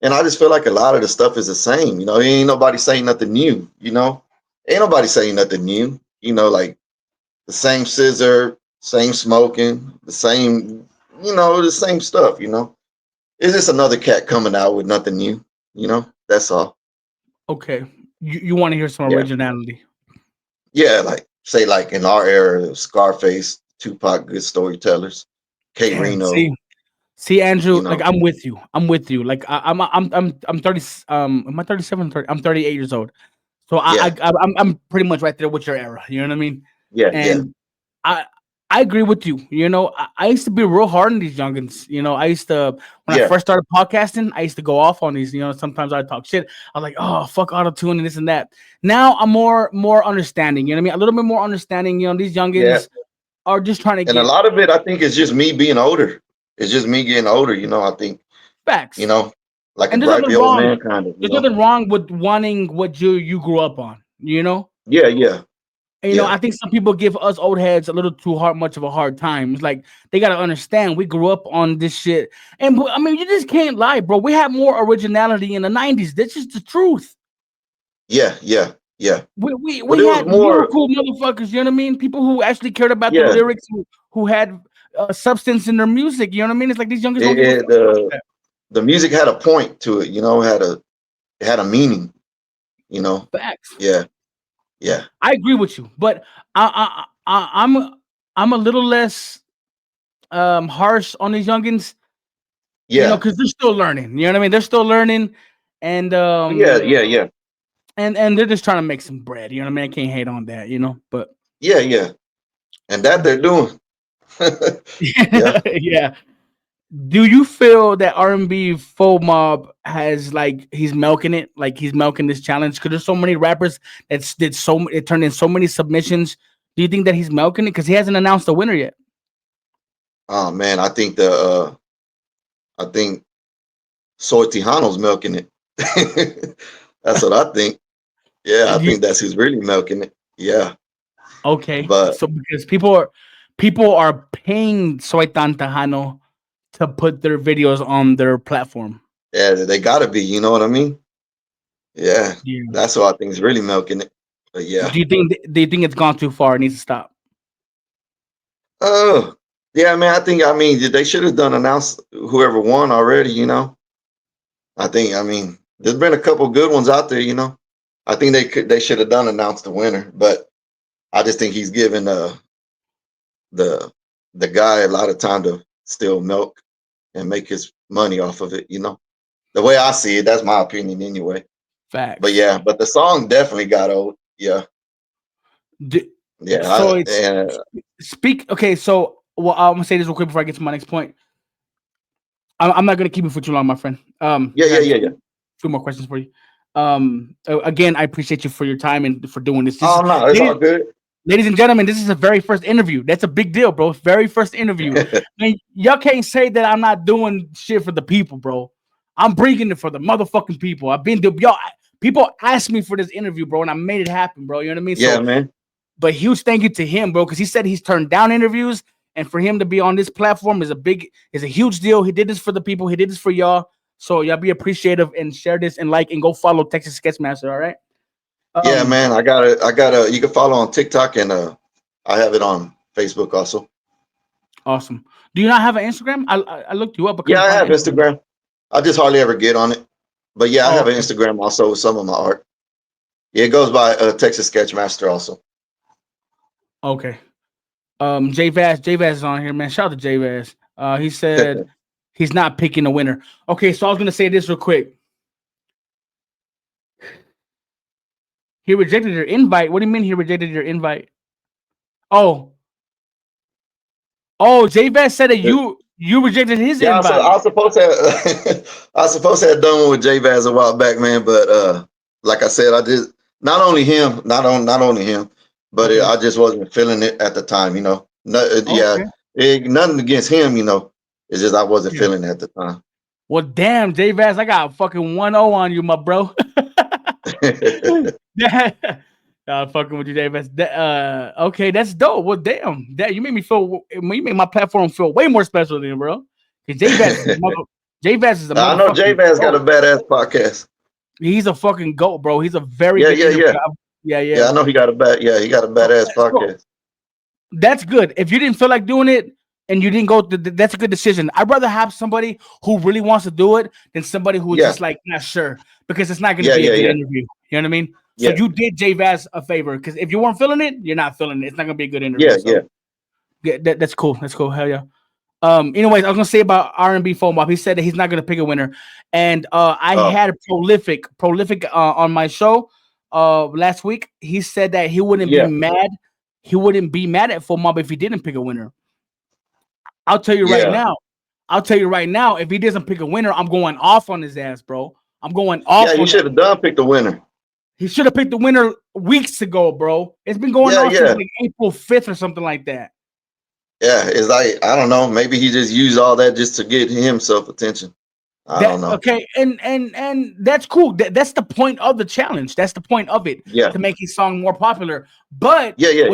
and I just feel like a lot of the stuff is the same. Ain't nobody saying nothing new. Ain't nobody saying nothing new. Like the same scissor, same smoking, the same. The same stuff. It's just another cat coming out with nothing new. That's all. Okay. You want to hear some Yeah. originality? Yeah, like say like in our era, Scarface, Tupac, good storytellers, K Damn. Reno, See, Andrew. you Like know. I'm with you. I'm with you. Like I'm 30. Am I 37? 30, I'm 38 years old. So Yeah, I'm pretty much right there with your era. You know what I mean? yeah, yeah, And I I agree with you. I used to be real hard on these youngins. I used to when I yeah, first started podcasting, I used to go off on these. Sometimes I talk shit. I'm like, oh fuck auto tune and this and that. Now I'm more understanding. You know what I mean? A little bit more understanding. These yeah. youngins are just trying to And a get lot of it I think is just me being older. It's just me getting older, I think, you facts. know, like a And there's nothing gripey old wrong. man kind of, There's nothing wrong with wanting what you grew up on. Yeah, yeah, And, yeah, I think some people give us old heads a little too much of a hard time. It's like they gotta understand we grew up on this shit, and I mean you just can't lie, bro. We had more originality in the '90s. That's just the truth. yeah, yeah, yeah. We But it was had more, lyrical motherfuckers. You know what I mean? People who actually cared about the yeah, lyrics, who had substance in their music. You know what I mean? It's like these youngers don't it, give a it, fuck about the that. the music had a point to it, it had a meaning, you know. Facts. Yeah, yeah, I agree with you, but I'm a little less harsh on these youngins. yeah, Because they're still learning. You know what I mean? They're still learning, and yeah, yeah, yeah, and they're just trying to make some bread. You know what I mean? I can't hate on that. But yeah, yeah. And that they're doing. Yeah. yeah. Do you feel that R&B Faux Mob has like he's milking it? Like he's milking this challenge? Because there's so many rappers it turned in so many submissions. Do you think that he's milking it? Because he hasn't announced the winner yet. Oh man, I think Soy Tejano's milking it. That's what I think. Yeah, I Do you- think that's who's really milking it. Yeah. okay, But so because people are paying Soy Tan Tejano to put their videos on their platform. yeah, they gotta be, you know what I mean? Yeah. Yeah. That's what I think is really milking it. But yeah. Do you think it's gone too far? It needs to stop. Oh, yeah, man. I mean, they should have done announce whoever won already. I mean, there's been a couple good ones out there. I think they should have done announce the winner, but I just think he's given the the guy a lot of time to still milk and make his money off of it. The way I see it, that's my opinion anyway. But Facts. yeah, but the song definitely got old. Yeah, D- yeah, so it's and speak. Okay, so well, I'm gonna say this real quick before I get to my next point. I'm not gonna keep it for too long, my friend. yeah, I yeah, got yeah, just yeah. a few more questions for you. Again, I appreciate you for your time and for doing this. Oh no, it's all Ladies, good. ladies and gentlemen, this is the very first interview. That's a big deal, bro. Very first interview. Man, y'all can't say that I'm not doing shit for the people, bro. I'm bringing it for the motherfucking people. I've been y'all. People asked me for this interview, bro, and I made it happen, bro. You know what I mean? Yeah, So, man. but huge thank you to him, bro, because he said he's turned down interviews, and for him to be on this platform is a huge deal. He did this for the people. He did this for y'all. So y'all be appreciative and share this and like and go follow Texas Sketchmaster. All right. Yeah, Um, man. I got a. You can follow on TikTok and I have it on Facebook also. awesome. Do you not have an Instagram? I looked you up. I Yeah, couldn't I find have an Instagram. Instagram. I just hardly ever get on it. But yeah, I Oh, have an okay. Instagram also with some of my art. Yeah, it goes by Texas Sketchmaster also. Okay. J Vaz is on here, man. Shout out to J Vaz. He said he's not picking a winner. Okay, so I was gonna say this real quick. He rejected your invite. What do you mean he rejected your invite? Oh, J Vaz said that you rejected his Yeah, so I invite. was supposed to have, I was supposed to have done one with J Vaz a while back, man. But like I said, I just not only him, but Okay. I just wasn't feeling it at the time, you know. No, yeah, Okay. nothing against him, you know. It's just I wasn't Yeah. feeling it at the time. Well, damn, J Vaz, I got a fucking 1-0 on you, my bro. Yeah. Fucking with you, J Vaz. Okay, that's dope. Well, damn, that you made me feel. You made my platform feel way more special than bro. Because J Vaz is a I know J motherfucking Vaz got a goat. badass podcast. He's a fucking goat, bro. He's a very Yeah, good yeah, interviewer. yeah, Yeah, yeah. yeah. I know he got a So, badass so podcast. that's good. If you didn't feel like doing it and you didn't go, that's a good decision. I'd rather have somebody who really wants to do it than somebody who's Yeah, just like not sure because it's not going to yeah, be a yeah, good yeah, interview. You know what I mean? So yeah, you did J Vaz a favor because if you weren't feeling it, you're not feeling it. It's not going to be a good interview. yeah, yeah. So yeah, that's cool. That's cool. Hell yeah. Anyways, I was gonna say about R&B Foam Up. He said that he's not gonna pick a winner, and I Oh, had prolific on my show last week. He said that he wouldn't be yeah, mad. He wouldn't be mad at Foam Up if he didn't pick a winner. I'll tell you right yeah, now. I'll tell you right now. If he doesn't pick a winner, I'm going off on his ass, bro. I'm going yeah. off You on that. should have done pick the winner. He should have picked the winner weeks ago, bro. It's been going Yeah, on since yeah. like April 5th or something like that. Yeah, it's like I don't know. Maybe he just used all that just to get himself attention. I don't That know. okay, and that's cool. That's the point of the challenge. That's the point of it Yeah, to make his song more popular. But yeah, yeah,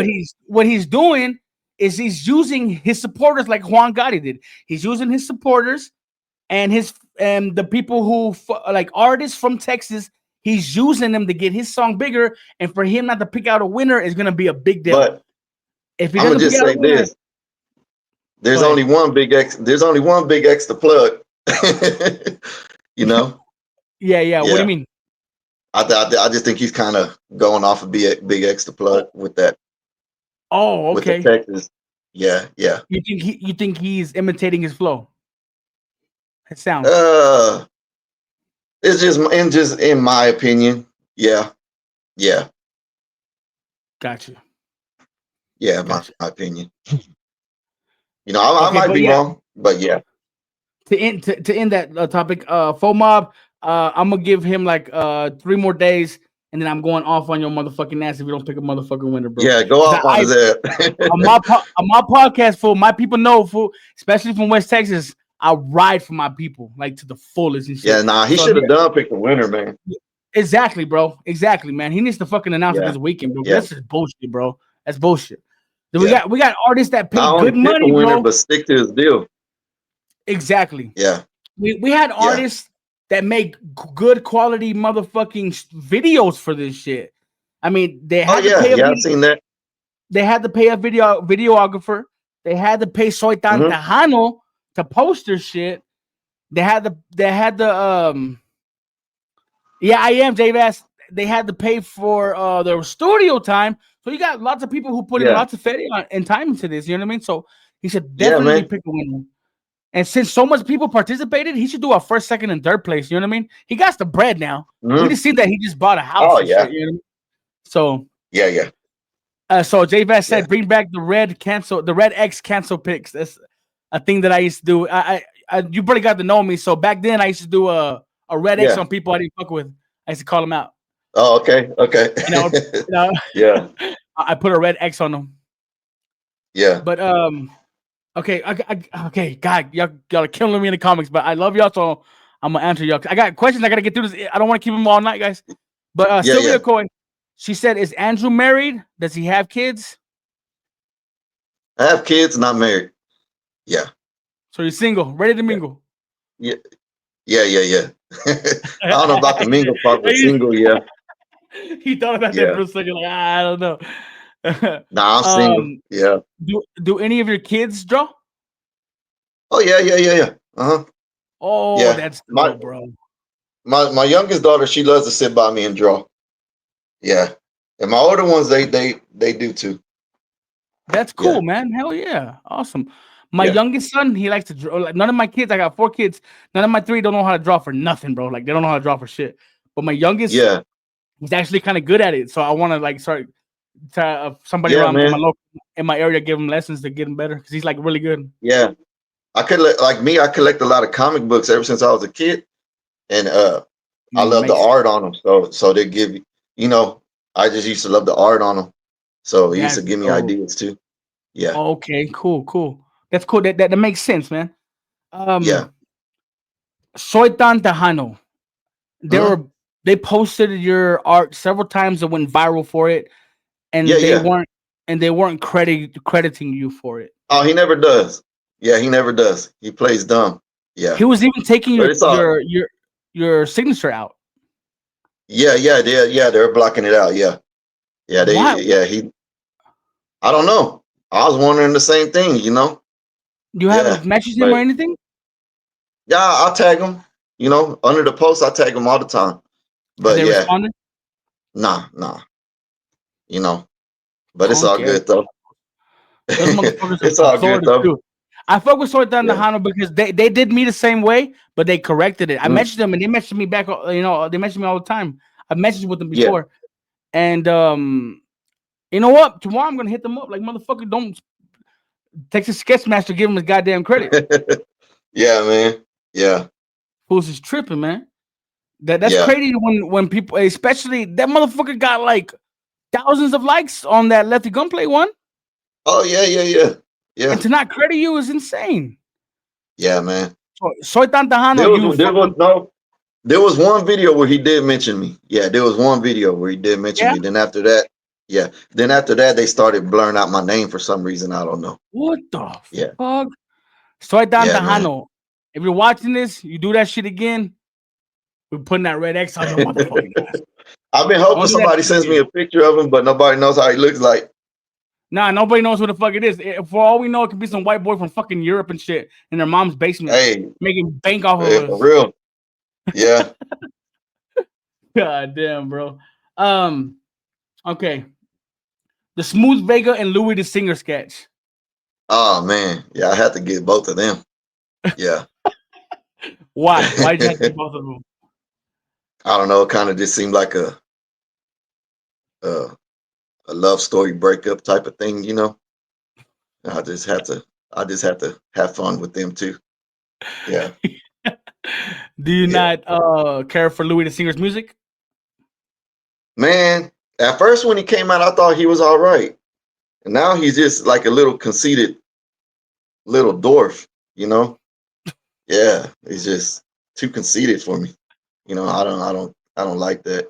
what he's doing is he's using his supporters like Juan Gotti did. He's using his supporters and his and the people who like artists from Texas. He's using them to get his song bigger, and for him not to pick out a winner is gonna be a big deal. but If he I'm gonna doesn't pick just out a say winner, this: go there's ahead. only one big X. There's only one big X to plug. You know? Yeah, yeah. What do you Yeah. mean? I just think he's kind of going off of big X to plug Oh, oh, with the okay. Texas. Yeah, yeah. You think he's imitating his flow, his sound? Uh, it's just in my opinion. Yeah, yeah, Gotcha. yeah. My Gotcha. opinion. You know, I Okay, might but be yeah, wrong, but yeah, to end that topic, Fomob, I'm gonna give him like 3 more days, and then I'm going off on your motherfucking ass if you don't pick a motherfucking winner, bro. yeah. Go 'Cause off on I his ass. on my podcast, fool, my people know, fool, especially from West Texas, I ride for my people like to the fullest and Yeah, shit. nah. He So should have done pick the winner, man. exactly, bro, exactly, man. He needs to fucking announce it Yeah, this weekend, bro. yeah, That's just bullshit, bro. That's bullshit. Then we yeah. got we got artists that pay Not only good pick a money, winner, bro. but stick to his deal. Exactly. Yeah, We had yeah. artists that make good quality motherfucking videos for this shit. I mean, they Oh had to yeah, pay a yeah. I've video, seen that. they had to pay a videographer. They had to pay Soitan Hmm. Tejano to post their shit. They had the yeah, I am J-Bass. They had to pay for their studio time. So you got lots of people who put in Yeah, lots of and time into this. You know what I mean? So he should yeah, definitely man. pick a winner. And since so much people participated, he should do a first, second, and third place. You know what I mean? He got the bread now. We Hmm. just see that he just bought a house Oh and shit. yeah, You know what I mean? So, yeah, yeah, J Bass yeah, said, bring back the red X cancel picks. That's a thing that I used to do. You probably got to know me. So back then, I used to do a red X yeah. on people I didn't fuck with. I used to call them out. Oh, okay, okay. You know, you know, Yeah, I put a red X on them. yeah, But okay, okay, God, y'all are killing me in the comics, but I love y'all, so I'm gonna answer y'all. I got questions. I gotta get through this. I don't want to keep them all night, guys. But yeah, yeah. Sylvia Coy, she said, "Is Andrew married? Does he have kids? I have kids, not married. Yeah, So he's single, ready to yeah, mingle." yeah, yeah, yeah, yeah. I don't know about the mingle part, but He's- single, yeah, He thought about that Yeah. for a second, like I don't know. Nah, I'm single. um, Yeah. do any of your kids draw? Oh yeah, yeah, yeah, yeah. Uh-huh. Oh, Yeah. that's My dope, bro. my youngest daughter, she loves to sit by me and draw. Yeah. And my older ones, they do too. That's Yeah. cool, man. Hell yeah, awesome. My Yeah. youngest son, he likes to draw. Like, none of my kids, I got 4 kids. None of my three don't know how to draw for nothing, bro. Like they don't know how to draw for shit. But my youngest, Yeah. he's actually kind of good at it. So I want to like start to somebody Yeah, around man. in my area give him lessons to get him better because he's like really good. Yeah. I could like me, I collect a lot of comic books ever since I was a kid. And I love the Makes art on them. So they give you, you know, I just used to love the art on them. So he used to that's give me dope. ideas too. Yeah. Okay, cool, cool. That's cool. That makes sense, man. Yeah. Um, Soy Tan Tejano. They Hmm. were they posted your art several times and went viral for it, Yeah, and yeah. they weren't crediting you for it. Oh, he never does. Yeah, he never does. He plays dumb. Yeah. He was even taking But it's all your signature out. yeah, yeah, yeah, they're blocking it out. Yeah. Yeah, Why? he I don't know. I was wondering the same thing, you know? You haven't Yeah. messaged him or But anything? yeah, I'll tag him, you know, under the post, I tag him all the time. Have But they yeah, responded? nah, you know. But it's all Punk ass. good though. Those motherfuckers are It's all good retarded though. too. I fuck with Soy Tan Yeah. Tejano because they did me the same way, but they corrected it. I Mm, messaged them and they messaged me back. You know, they messaged me all the time. I've messaged with them yeah. before, and you know what? Tomorrow I'm gonna hit them up. Like motherfucker, don't Texas Sketchmaster give him his goddamn credit. Yeah, man. Yeah. Who's is tripping, man? That's Yeah. crazy when people, especially that motherfucker, got like thousands of likes on that Lefty Gunplay one, Oh yeah, yeah, yeah. and Yeah. to not credit you is insane. Yeah, man. Soy Tan Tejano, There you was there was fucking no there was one video where he did mention me. Yeah, there was one video where he did mention yeah. me. Then after that, yeah. Then after that, they started blurring out my name for some reason. I don't know. What the Yeah. fuck? Soy Tan Yeah, man. Tejano. If you're watching this, you do that shit again, we're putting that red X on your motherfucking ass. I've been hoping Don't do that somebody shit sends me again. a picture of him, but nobody knows how he looks like. Nah, nobody knows who the fuck it is. For all we know, it could be some white boy from fucking Europe and shit in their mom's basement Hey, making bank off of for us. real. Yeah. God damn, bro. Um, okay. The Smooth Vega and Louis the Singer sketch. Oh man. Yeah, I had to get both of them. Yeah. Why? Why did you have to I get both of them? don't know. It kind of just seemed like a a love story breakup type of thing, you know. I just had to have fun with them too. Yeah. Do you Yeah. not care for Louis the Singer's music? Man, at first when he came out, I thought he was all right. And now he's just like a little conceited little dwarf, you know? Yeah. He's just too conceited for me. You know, I don't like that.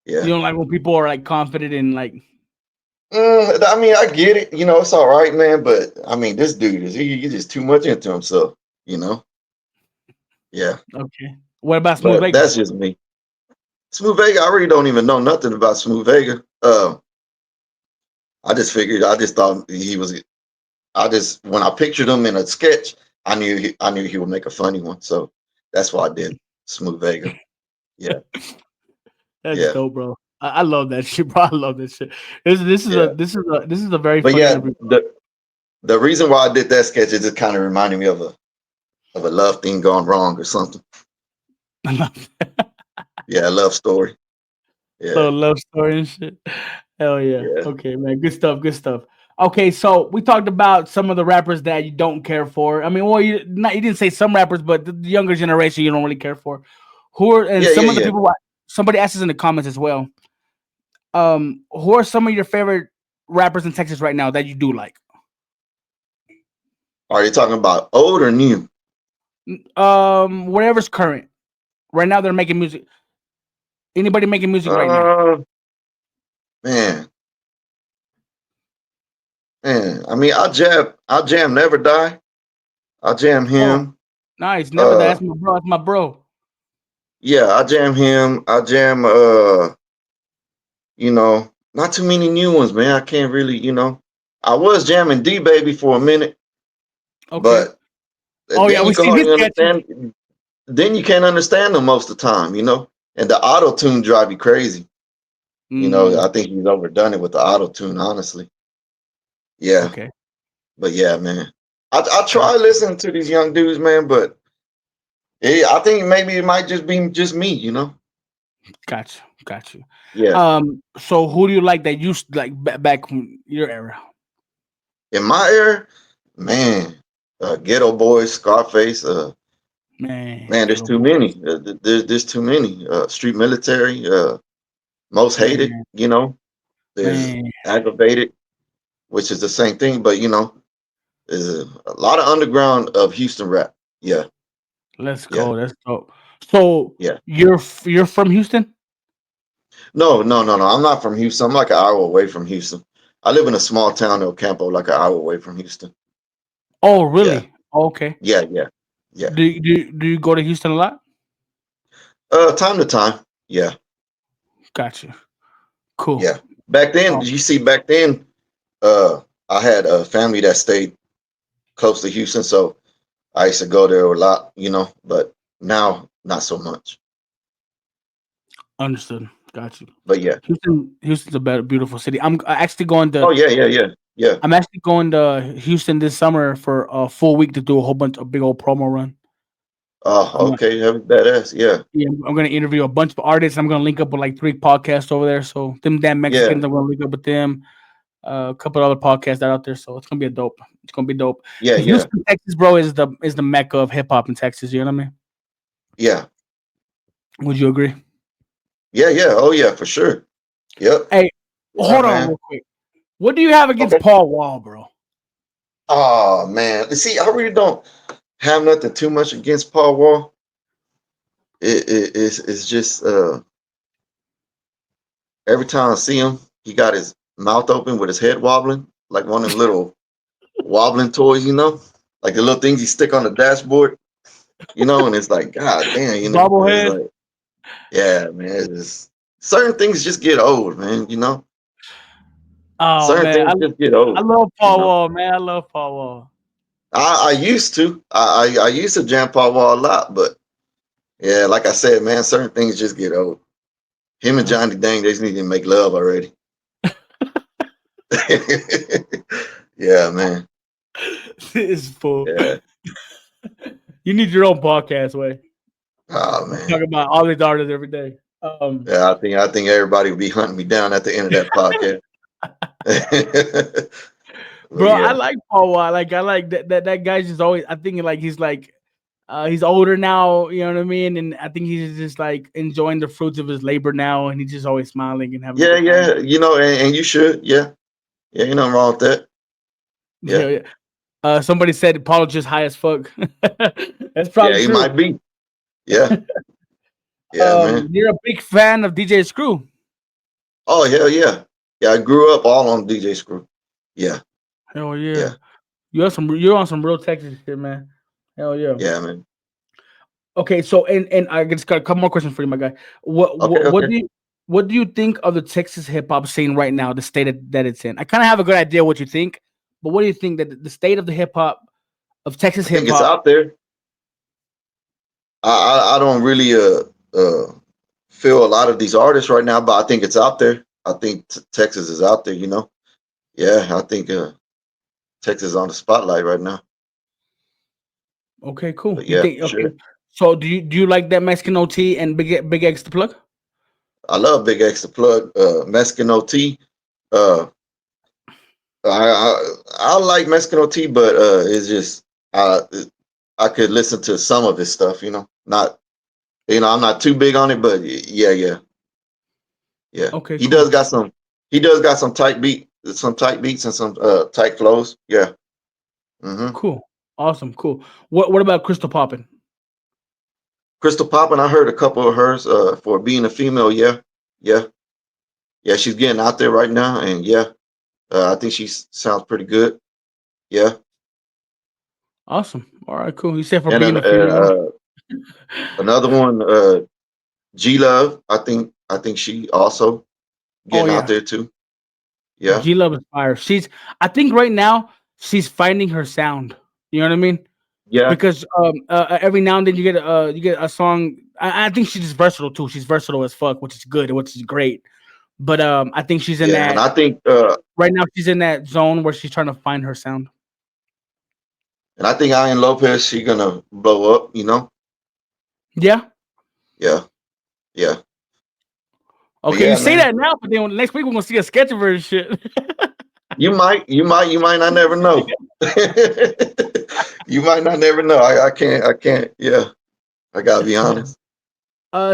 You Yeah. don't like when people are like confident in like I mean, I get it. You know, it's all right, man. But I mean, this dude is he's just too much into himself. You know. Yeah. okay. What about Smooth But Vega? that's just me. Smooth Vega, I really don't even know nothing about Smooth Vega. I just figured, I just thought he was. I just when I pictured him in a sketch, I knew he would make a funny one. So that's why I did Smooth Vega. Yeah. That's Yeah. dope, bro. I love that shit, bro. I love that shit. Yeah. This is a very But funny yeah, interview. the reason why I did that sketch is it kind of reminded me of a love thing gone wrong or something. I love that. Yeah, a love story. Yeah. Little love story and shit. Hell yeah. Yeah. Okay, man. Good stuff. Good stuff. Okay, so we talked about some of the rappers that you don't care for. I mean, well, you didn't say some rappers, but the younger generation you don't really care for. Who are and Yeah. some Yeah. of the Yeah. people somebody asked us in the comments as well. Who are some of your favorite rappers in Texas right now that you do like? Are you talking about old or new? Whatever's current. Right now they're making music. Anybody making music right now? Uh, man, man. I mean, I jam Never Die. I jam Oh, him. nice. Never that. Uh, That's my bro. That's my bro. yeah, I jam him. I jam. not too many new ones, man. I can't really, I was jamming D Baby for a minute, Okay. but Oh yeah, then we you can seen his hardly sketches. understand. Then you can't understand them most of the time, and the auto tune drive you crazy. Mm, I think he's overdone it with the auto tune, honestly. Yeah, okay. but yeah, man. I Got try listening to these young dudes, man, but I think maybe it might just be just me. got you. Got you. Yeah. So who do you like that used like back from your era? In my era, man, Ghetto Boys, Scarface, Man, man, there's Ghetto too Boys. many. There's too many. Street Military, Most Hated, Man, there's man. Aggravated, which is the same thing, but there's a lot of underground of Houston rap. Yeah, Let's yeah, go. Let's go. So yeah. you're from Houston? No, no, no, no. I'm not from Houston. I'm like an hour away from Houston. I live in a small town, El Campo, like an hour away from Houston. Oh, Yeah, really? Okay. yeah, yeah, yeah. Do you go to Houston a lot? Time to time. Yeah, Got you. Cool. yeah. Back then, Oh, you see, back then, uh, I had a family that stayed close to Houston, so I used to go there a lot, but now not so much. understood. Got you. But yeah. Houston's a better, beautiful city. I'm actually going to Oh yeah, yeah, yeah, yeah. I'm actually going to Houston this summer for a full week to do a whole bunch of big old promo run. I'm Oh, gonna, okay, heavy badass. Yeah, yeah, I'm gonna interview a bunch of artists. I'm gonna link up with like 3 podcasts over there. So them damn yeah, Mexicans, I'm gonna link up with them. A couple other podcasts that are out there. So it's gonna be a dope. It's gonna be dope. yeah, Because yeah, Houston, Texas, bro, is the mecca of hip hop in Texas. You know what I mean? yeah, Would you agree? yeah, yeah. Oh yeah, for sure. Yep. Hey, Yeah, hold on man. real quick. What do you have against Okay. Paul Wall, bro? Oh man. See, I really don't have nothing too much against Paul Wall. It's just every time I see him, he got his mouth open with his head wobbling, like one of them little wobbling toys, like the little things you stick on the dashboard, and it's like, God damn, it's Bobblehead. like, yeah, man, certain things just get old, man, Oh certain man, things just get I old, love you Paul know. Wall, man. I love Paul Wall. I used to, I used to jam Paul Wall a lot, but yeah, like I said, man, certain things just get old. Him and Uh, Johnny Dang, they just need to make love already. Yeah, man. This fool. Yeah. You need your own podcast, way. Oh You talk man. about all these artists every day. Yeah, I think everybody will be hunting me down at the end of that podcast. But Bro, I yeah. like Paul Wall. Like I like that guy's just always. I think like he's older now. You know what I mean? And I think he's just like enjoying the fruits of his labor now, and he's just always smiling and having a Yeah, good time. yeah. And you should. Yeah. Yeah, you nothing wrong with that. Yeah. Yeah, yeah. Somebody said Paul just high as fuck. That's Yeah, probably he true. might be. Yeah. Yeah, man. You're a big fan of DJ Screw. Oh, hell yeah. Yeah, I grew up all on DJ Screw. Yeah. Hell yeah. Yeah. You're on some real Texas shit, man. Hell yeah. Yeah, man. Okay, so and I just got a couple more questions for you, my guy. What Okay, what what okay. do you what do you think of the Texas hip hop scene right now, the state that it's in? I kind of have a good idea what you think, but what do you think that the state of the hip hop of Texas I hip think it's hop? out there. I don't really feel a lot of these artists right now, but I think it's out there. I think Texas is out there. Yeah, I think Texas is on the spotlight right now. Okay, cool. But You yeah, think for okay? sure. So do you like that Mexican OT and Big X the plug? I love Big X the plug, Mexican OT. Uh, I like Mexican OT, but it's just I could listen to some of his stuff. Not I'm not too big on it, but yeah, yeah, yeah. Okay, He cool, does got some. He does got some tight beats and some tight flows. Yeah. cool, awesome, cool. What about Crystal Poppin? Crystal Poppin, I heard a couple of hers for being a female. Yeah, yeah, yeah. She's getting out there right now, and yeah, I think she sounds pretty good. Yeah, Awesome. All right, cool. You said for and being then a female. another one, G Love. I think she also Oh getting out yeah, there too. Yeah, G Love is fire. I think right now she's finding her sound. You know what I mean? yeah, Because every now and then you get a song. I think she's just versatile too. She's versatile as fuck, which is good, which is great. But I think she's in yeah. And that I think right now. She's in that zone where she's trying to find her sound. Ian Lopez, she gonna blow up. Yeah. Yeah, yeah. But Okay, you yeah, say man. that now, but then next week we're gonna see a sketch of her and shit. You might not never know. You might not never know. I can't. Yeah, I gotta be honest.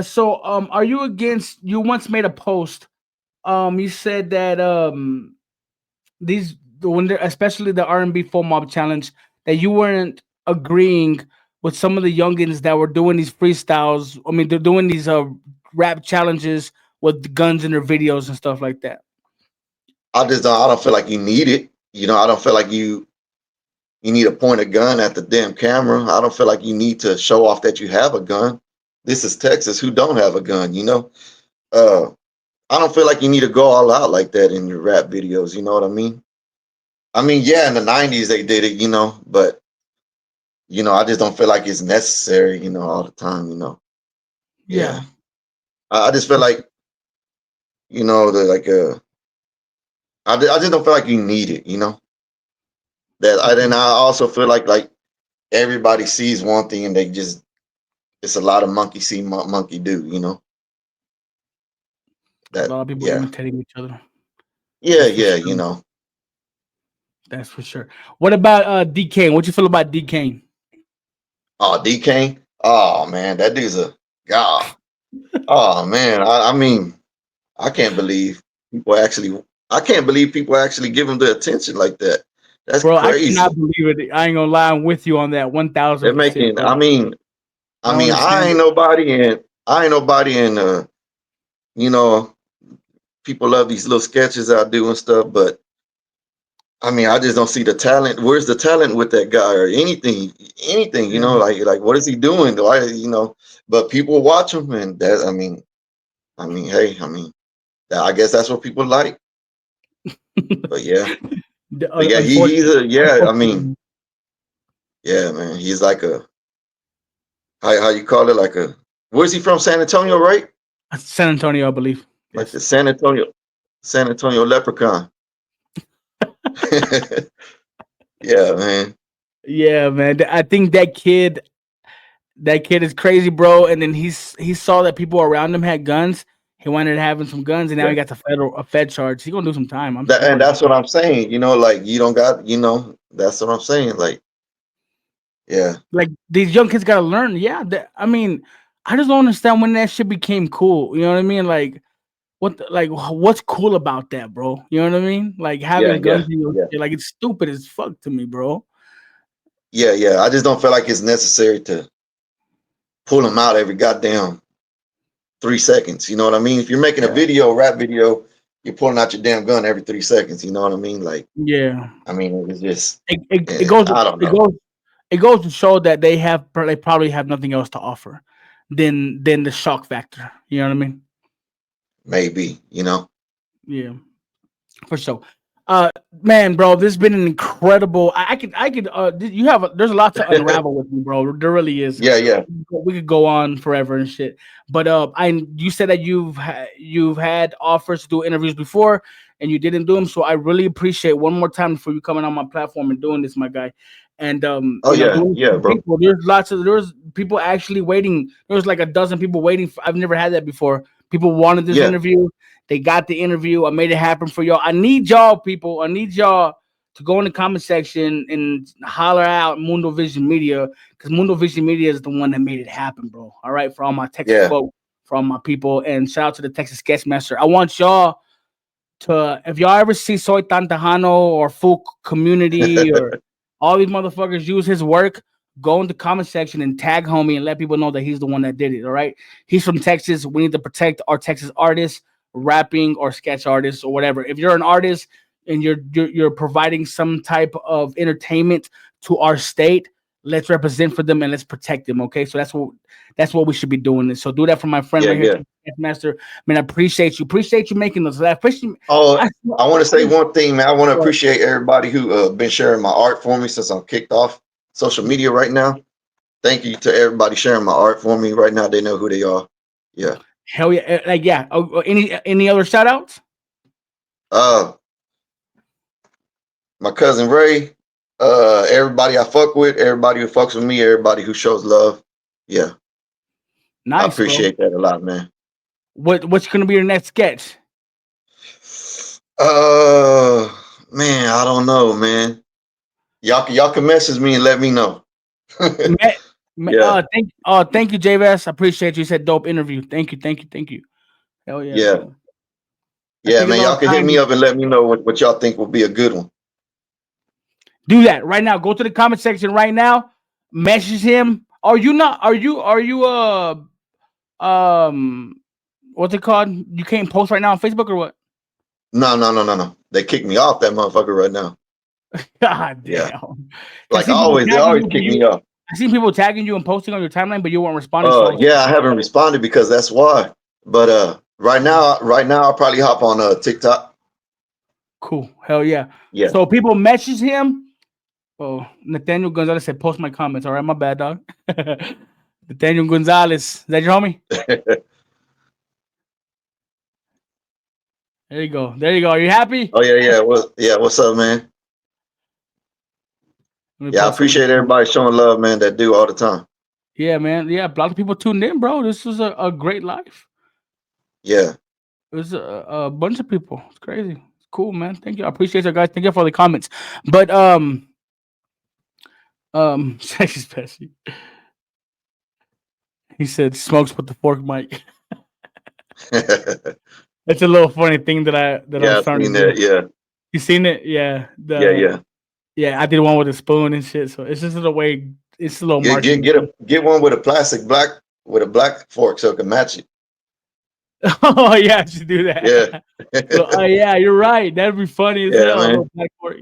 So are you against? You once made a post. You said that these when especially the R&B full mob challenge that you weren't agreeing with some of the youngins that were doing these freestyles. I mean, they're doing these rap challenges with guns in their videos and stuff like that. I don't feel like you need it. I don't feel like you need to point a gun at the damn camera. I don't feel like you need to show off that you have a gun. This is Texas. Who don't have a gun? Uh, I don't feel like you need to go all out like that in your rap videos. You know what I mean? I mean, yeah, in the '90s they did it, but I just don't feel like it's necessary, all the time. Yeah, Yeah. I just feel like, the like I just don't feel like you need it. Then Okay. I also feel like everybody sees one thing and they just it's a lot of monkey see, monkey do. A That lot of people yeah, imitating each other. yeah, That's for yeah. sure. That's for sure. What about D Kane? What you feel about D Kane? Oh, D Kane. Oh man, that dude's a god. Oh man, I mean, I can't believe people actually. I can't believe people actually give him the attention like that. That's Bro, I cannot crazy. believe it. I ain't gonna lie, I'm with you on that They're 1000%, making. bro. I don't I understand ain't it. nobody, and I ain't nobody, and you know, people love these little sketches I do and stuff, but I mean, I just don't see the talent. Where's the talent with that guy or anything? Yeah. Like what is he doing? But people watch him, and that hey, I guess that's what people like. But yeah, but yeah, he's Unfortunately, a yeah. I mean, unfortunately, yeah, man, he's like a how you call it like a. Where's he from? San Antonio, right? San Antonio, I believe. Like the Yes. San Antonio leprechaun. Yeah, man. Yeah, man. I think that kid is crazy, bro. And then he saw that people around him had guns. He wanted to having some guns, and now he Yeah. got a fed charge. He gonna do some time. I'm And sure. that's what I'm saying. Like you don't got. That's what I'm saying. Like, yeah, Like these young kids gotta learn. Yeah, I mean, I just don't understand when that shit became cool. You know what I mean? Like what's cool about that, bro? You know what I mean? Like yeah, having guns yeah, in your yeah, shit, like it's stupid as fuck to me, bro. yeah, yeah. I just don't feel like it's necessary to pull them out every goddamn 3 seconds. You know what I mean? If you're making a rap video, you're pulling out your damn gun every 3 seconds. You know what I mean? Like, Yeah, I mean, it's just, it, it, it goes I don't it know. goes it goes to show that they probably have nothing else to offer than the shock factor. You know what I mean? Maybe. Yeah. For sure. Man, bro, this has been an incredible. I could. You have. There's a lot to unravel with me, bro. There really is. Yeah, yeah, We could go on forever and shit. But you said that you've had offers to do interviews before, and you didn't do them. So I really appreciate one more time for you coming on my platform and doing this, my guy. And oh yeah, doing it yeah, for bro. people. There's people actually waiting. There was like a dozen people waiting. I've never had that before. People wanted this Yeah, interview. They got the interview. I made it happen for y'all. I need y'all, people. I need y'all to go in the comment section and holler out Mundo Vision Media because Mundo Vision Media is the one that made it happen, bro. All right, for all my Texas yeah, folk, for all my people, and shout out to the Texas Sketchmaster. I want y'all to, if y'all ever see Soy Tantajano or Fook Community or all these motherfuckers use his work, go in the comment section and tag homie and let people know that he's the one that did it. All right, he's from Texas. We need to protect our Texas artists, rapping or sketch artists or whatever. If you're an artist and you're providing some type of entertainment to our state, let's represent for them and let's protect them. Okay, so that's what we should be doing. So do that for my friend right here, Master. Man, I appreciate you making those laugh. Oh, I want to say one thing, man. I want to appreciate everybody who been sharing my art for me since I'm kicked off social media right now. Thank you to everybody sharing my art for me right now. They know who they are. Yeah. Hell yeah, like yeah. Any other shout outs? My cousin Ray, everybody I fuck with, everybody who fucks with me, everybody who shows love. Yeah. Nice, I appreciate that a lot, man. What's gonna be your next sketch? Man, I don't know, man. Y'all can message me and let me know. Yeah. Thank you, JVS. I appreciate you. You said dope interview. Thank you. Hell yeah. Yeah. Man. Yeah, man. Y'all can hit me up and let me know what y'all think will be a good one. Do that right now. Go to the comment section right now. Message him. Are you what's it called? You can't post right now on Facebook or what? No. They kicked me off that motherfucker right now. God damn. Yeah. Like always, they always kick me off. I seen people tagging you and posting on your timeline, but you weren't responding. Yeah, I haven't responded because that's why. But right now I'll probably hop on TikTok. Cool. Hell yeah. Yeah. So people message him. Oh, Nathaniel Gonzalez said, post my comments. All right, my bad, dog. Nathaniel Gonzalez. Is that your homie? There you go. Are you happy? Oh yeah. What's up, man? Yeah, I appreciate everybody showing love, man, that do all the time. Yeah, man. Yeah, a lot of people tuned in, bro. This was a great live. Yeah. It was a bunch of people. It's crazy. It's cool, man. Thank you. I appreciate you guys. Thank you for the comments. But sexy Pessy. He said smokes with the fork mic. That's a little funny thing that I'm starting to do. Yeah. You seen it? Yeah. Yeah, I did one with a spoon and shit. So it's just a way. It's a little marketing. Get one with a black fork so it can match it. Oh yeah, I should do that. Yeah. Oh yeah, you're right. That'd be funny as hell. Man. Black fork.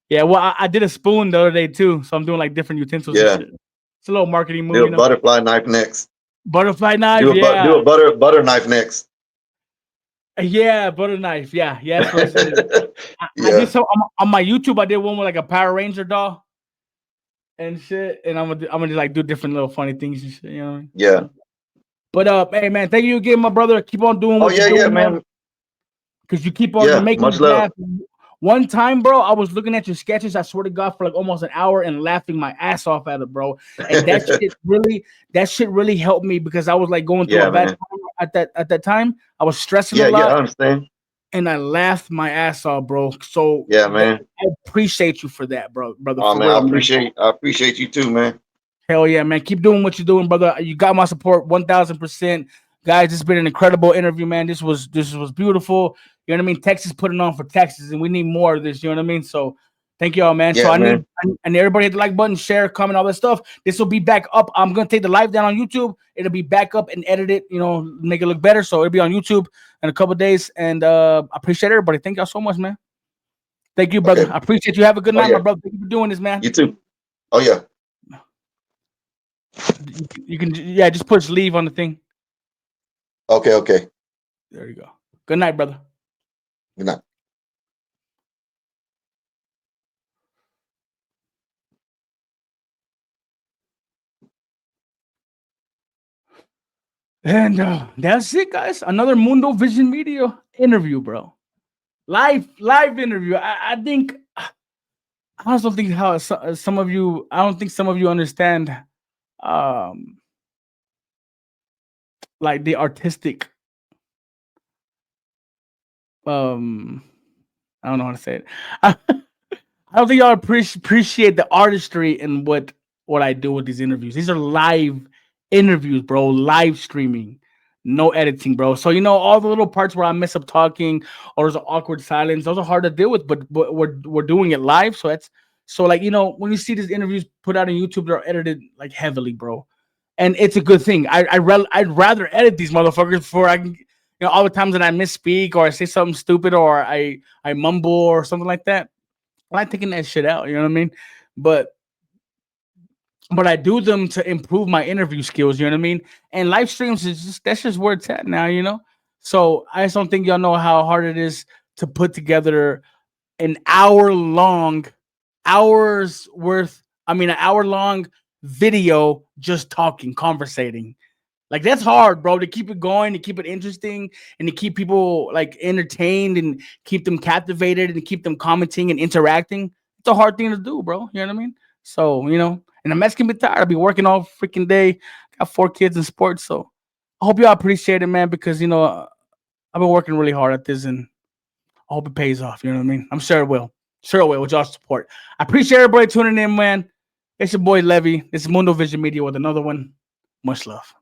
Yeah. Well, I did a spoon the other day too, so I'm doing like different utensils. Yeah. And shit. It's a little marketing move. Do a butterfly knife next. Butterfly knife. Do a butter knife next. Yeah, butter knife. Yeah. That's what I did some on my YouTube. I did one with like a Power Ranger doll and shit, and I'm gonna like do different little funny things and shit. You know what I mean? Yeah. But hey man, thank you again, my brother. Keep on doing what you're doing, man. Because you keep on making me laugh. One time, bro, I was looking at your sketches. I swear to God, for like almost an hour and laughing my ass off at it, bro. And that shit really helped me because I was like going through a bad time at that time. I was stressing a lot. Yeah, I understand. And I laughed my ass off, bro. So yeah, man, I appreciate you for that, brother. Oh man, I appreciate you too, man. Hell yeah, man. Keep doing what you're doing, brother. You got my support 1000%. Guys, this has been an incredible interview, man. This was beautiful. You know what I mean? Texas putting on for Texas, and we need more of this. You know what I mean? So thank you all, man. Yeah, so I need everybody hit the like button, share, comment, all that stuff. This will be back up. I'm gonna take the live down on YouTube. It'll be back up and edit it, make it look better. So it'll be on YouTube in a couple of days. And I appreciate everybody. Thank y'all so much, man. Thank you, brother. Okay. I appreciate you. Have a good night, my brother. Thank you for doing this, man. You too. Oh yeah. You can just push leave on the thing. Okay. There you go. Good night, brother. Good night. And that's it, guys. Another Mundo Vision Media interview, bro. Live interview. I think I also think how some of you. I don't think some of you understand, like the artistic. I don't know how to say it. I don't think y'all appreciate the artistry in what I do with these interviews. These are live interviews, bro. Live streaming, no editing, bro. So all the little parts where I mess up talking or there's an awkward silence, those are hard to deal with. But we're doing it live, so that's like when you see these interviews put out on YouTube, they're edited like heavily, bro. And it's a good thing. I'd rather edit these motherfuckers before I can. All the times that I misspeak or I say something stupid or I mumble or something like that, I'm not taking that shit out. You know what I mean? But but I do them to improve my interview skills. You know what I mean? And live streams is just that's just where it's at now. You know, so I just don't think y'all know how hard it is to put together an hour long, hours worth. I mean, an hour long video just talking, conversating. Like that's hard, bro, to keep it going, to keep it interesting, and to keep people like entertained and keep them captivated and keep them commenting and interacting. It's a hard thing to do, bro. You know what I mean? So, and the Mets can be tired. I'll be working all freaking day. Got 4 kids in sports. So I hope y'all appreciate it, man, because I've been working really hard at this and I hope it pays off. You know what I mean? I'm sure it will. Sure it will with y'all's support. I appreciate everybody tuning in, man. It's your boy Levy. This is Mundo Vision Media with another one. Much love.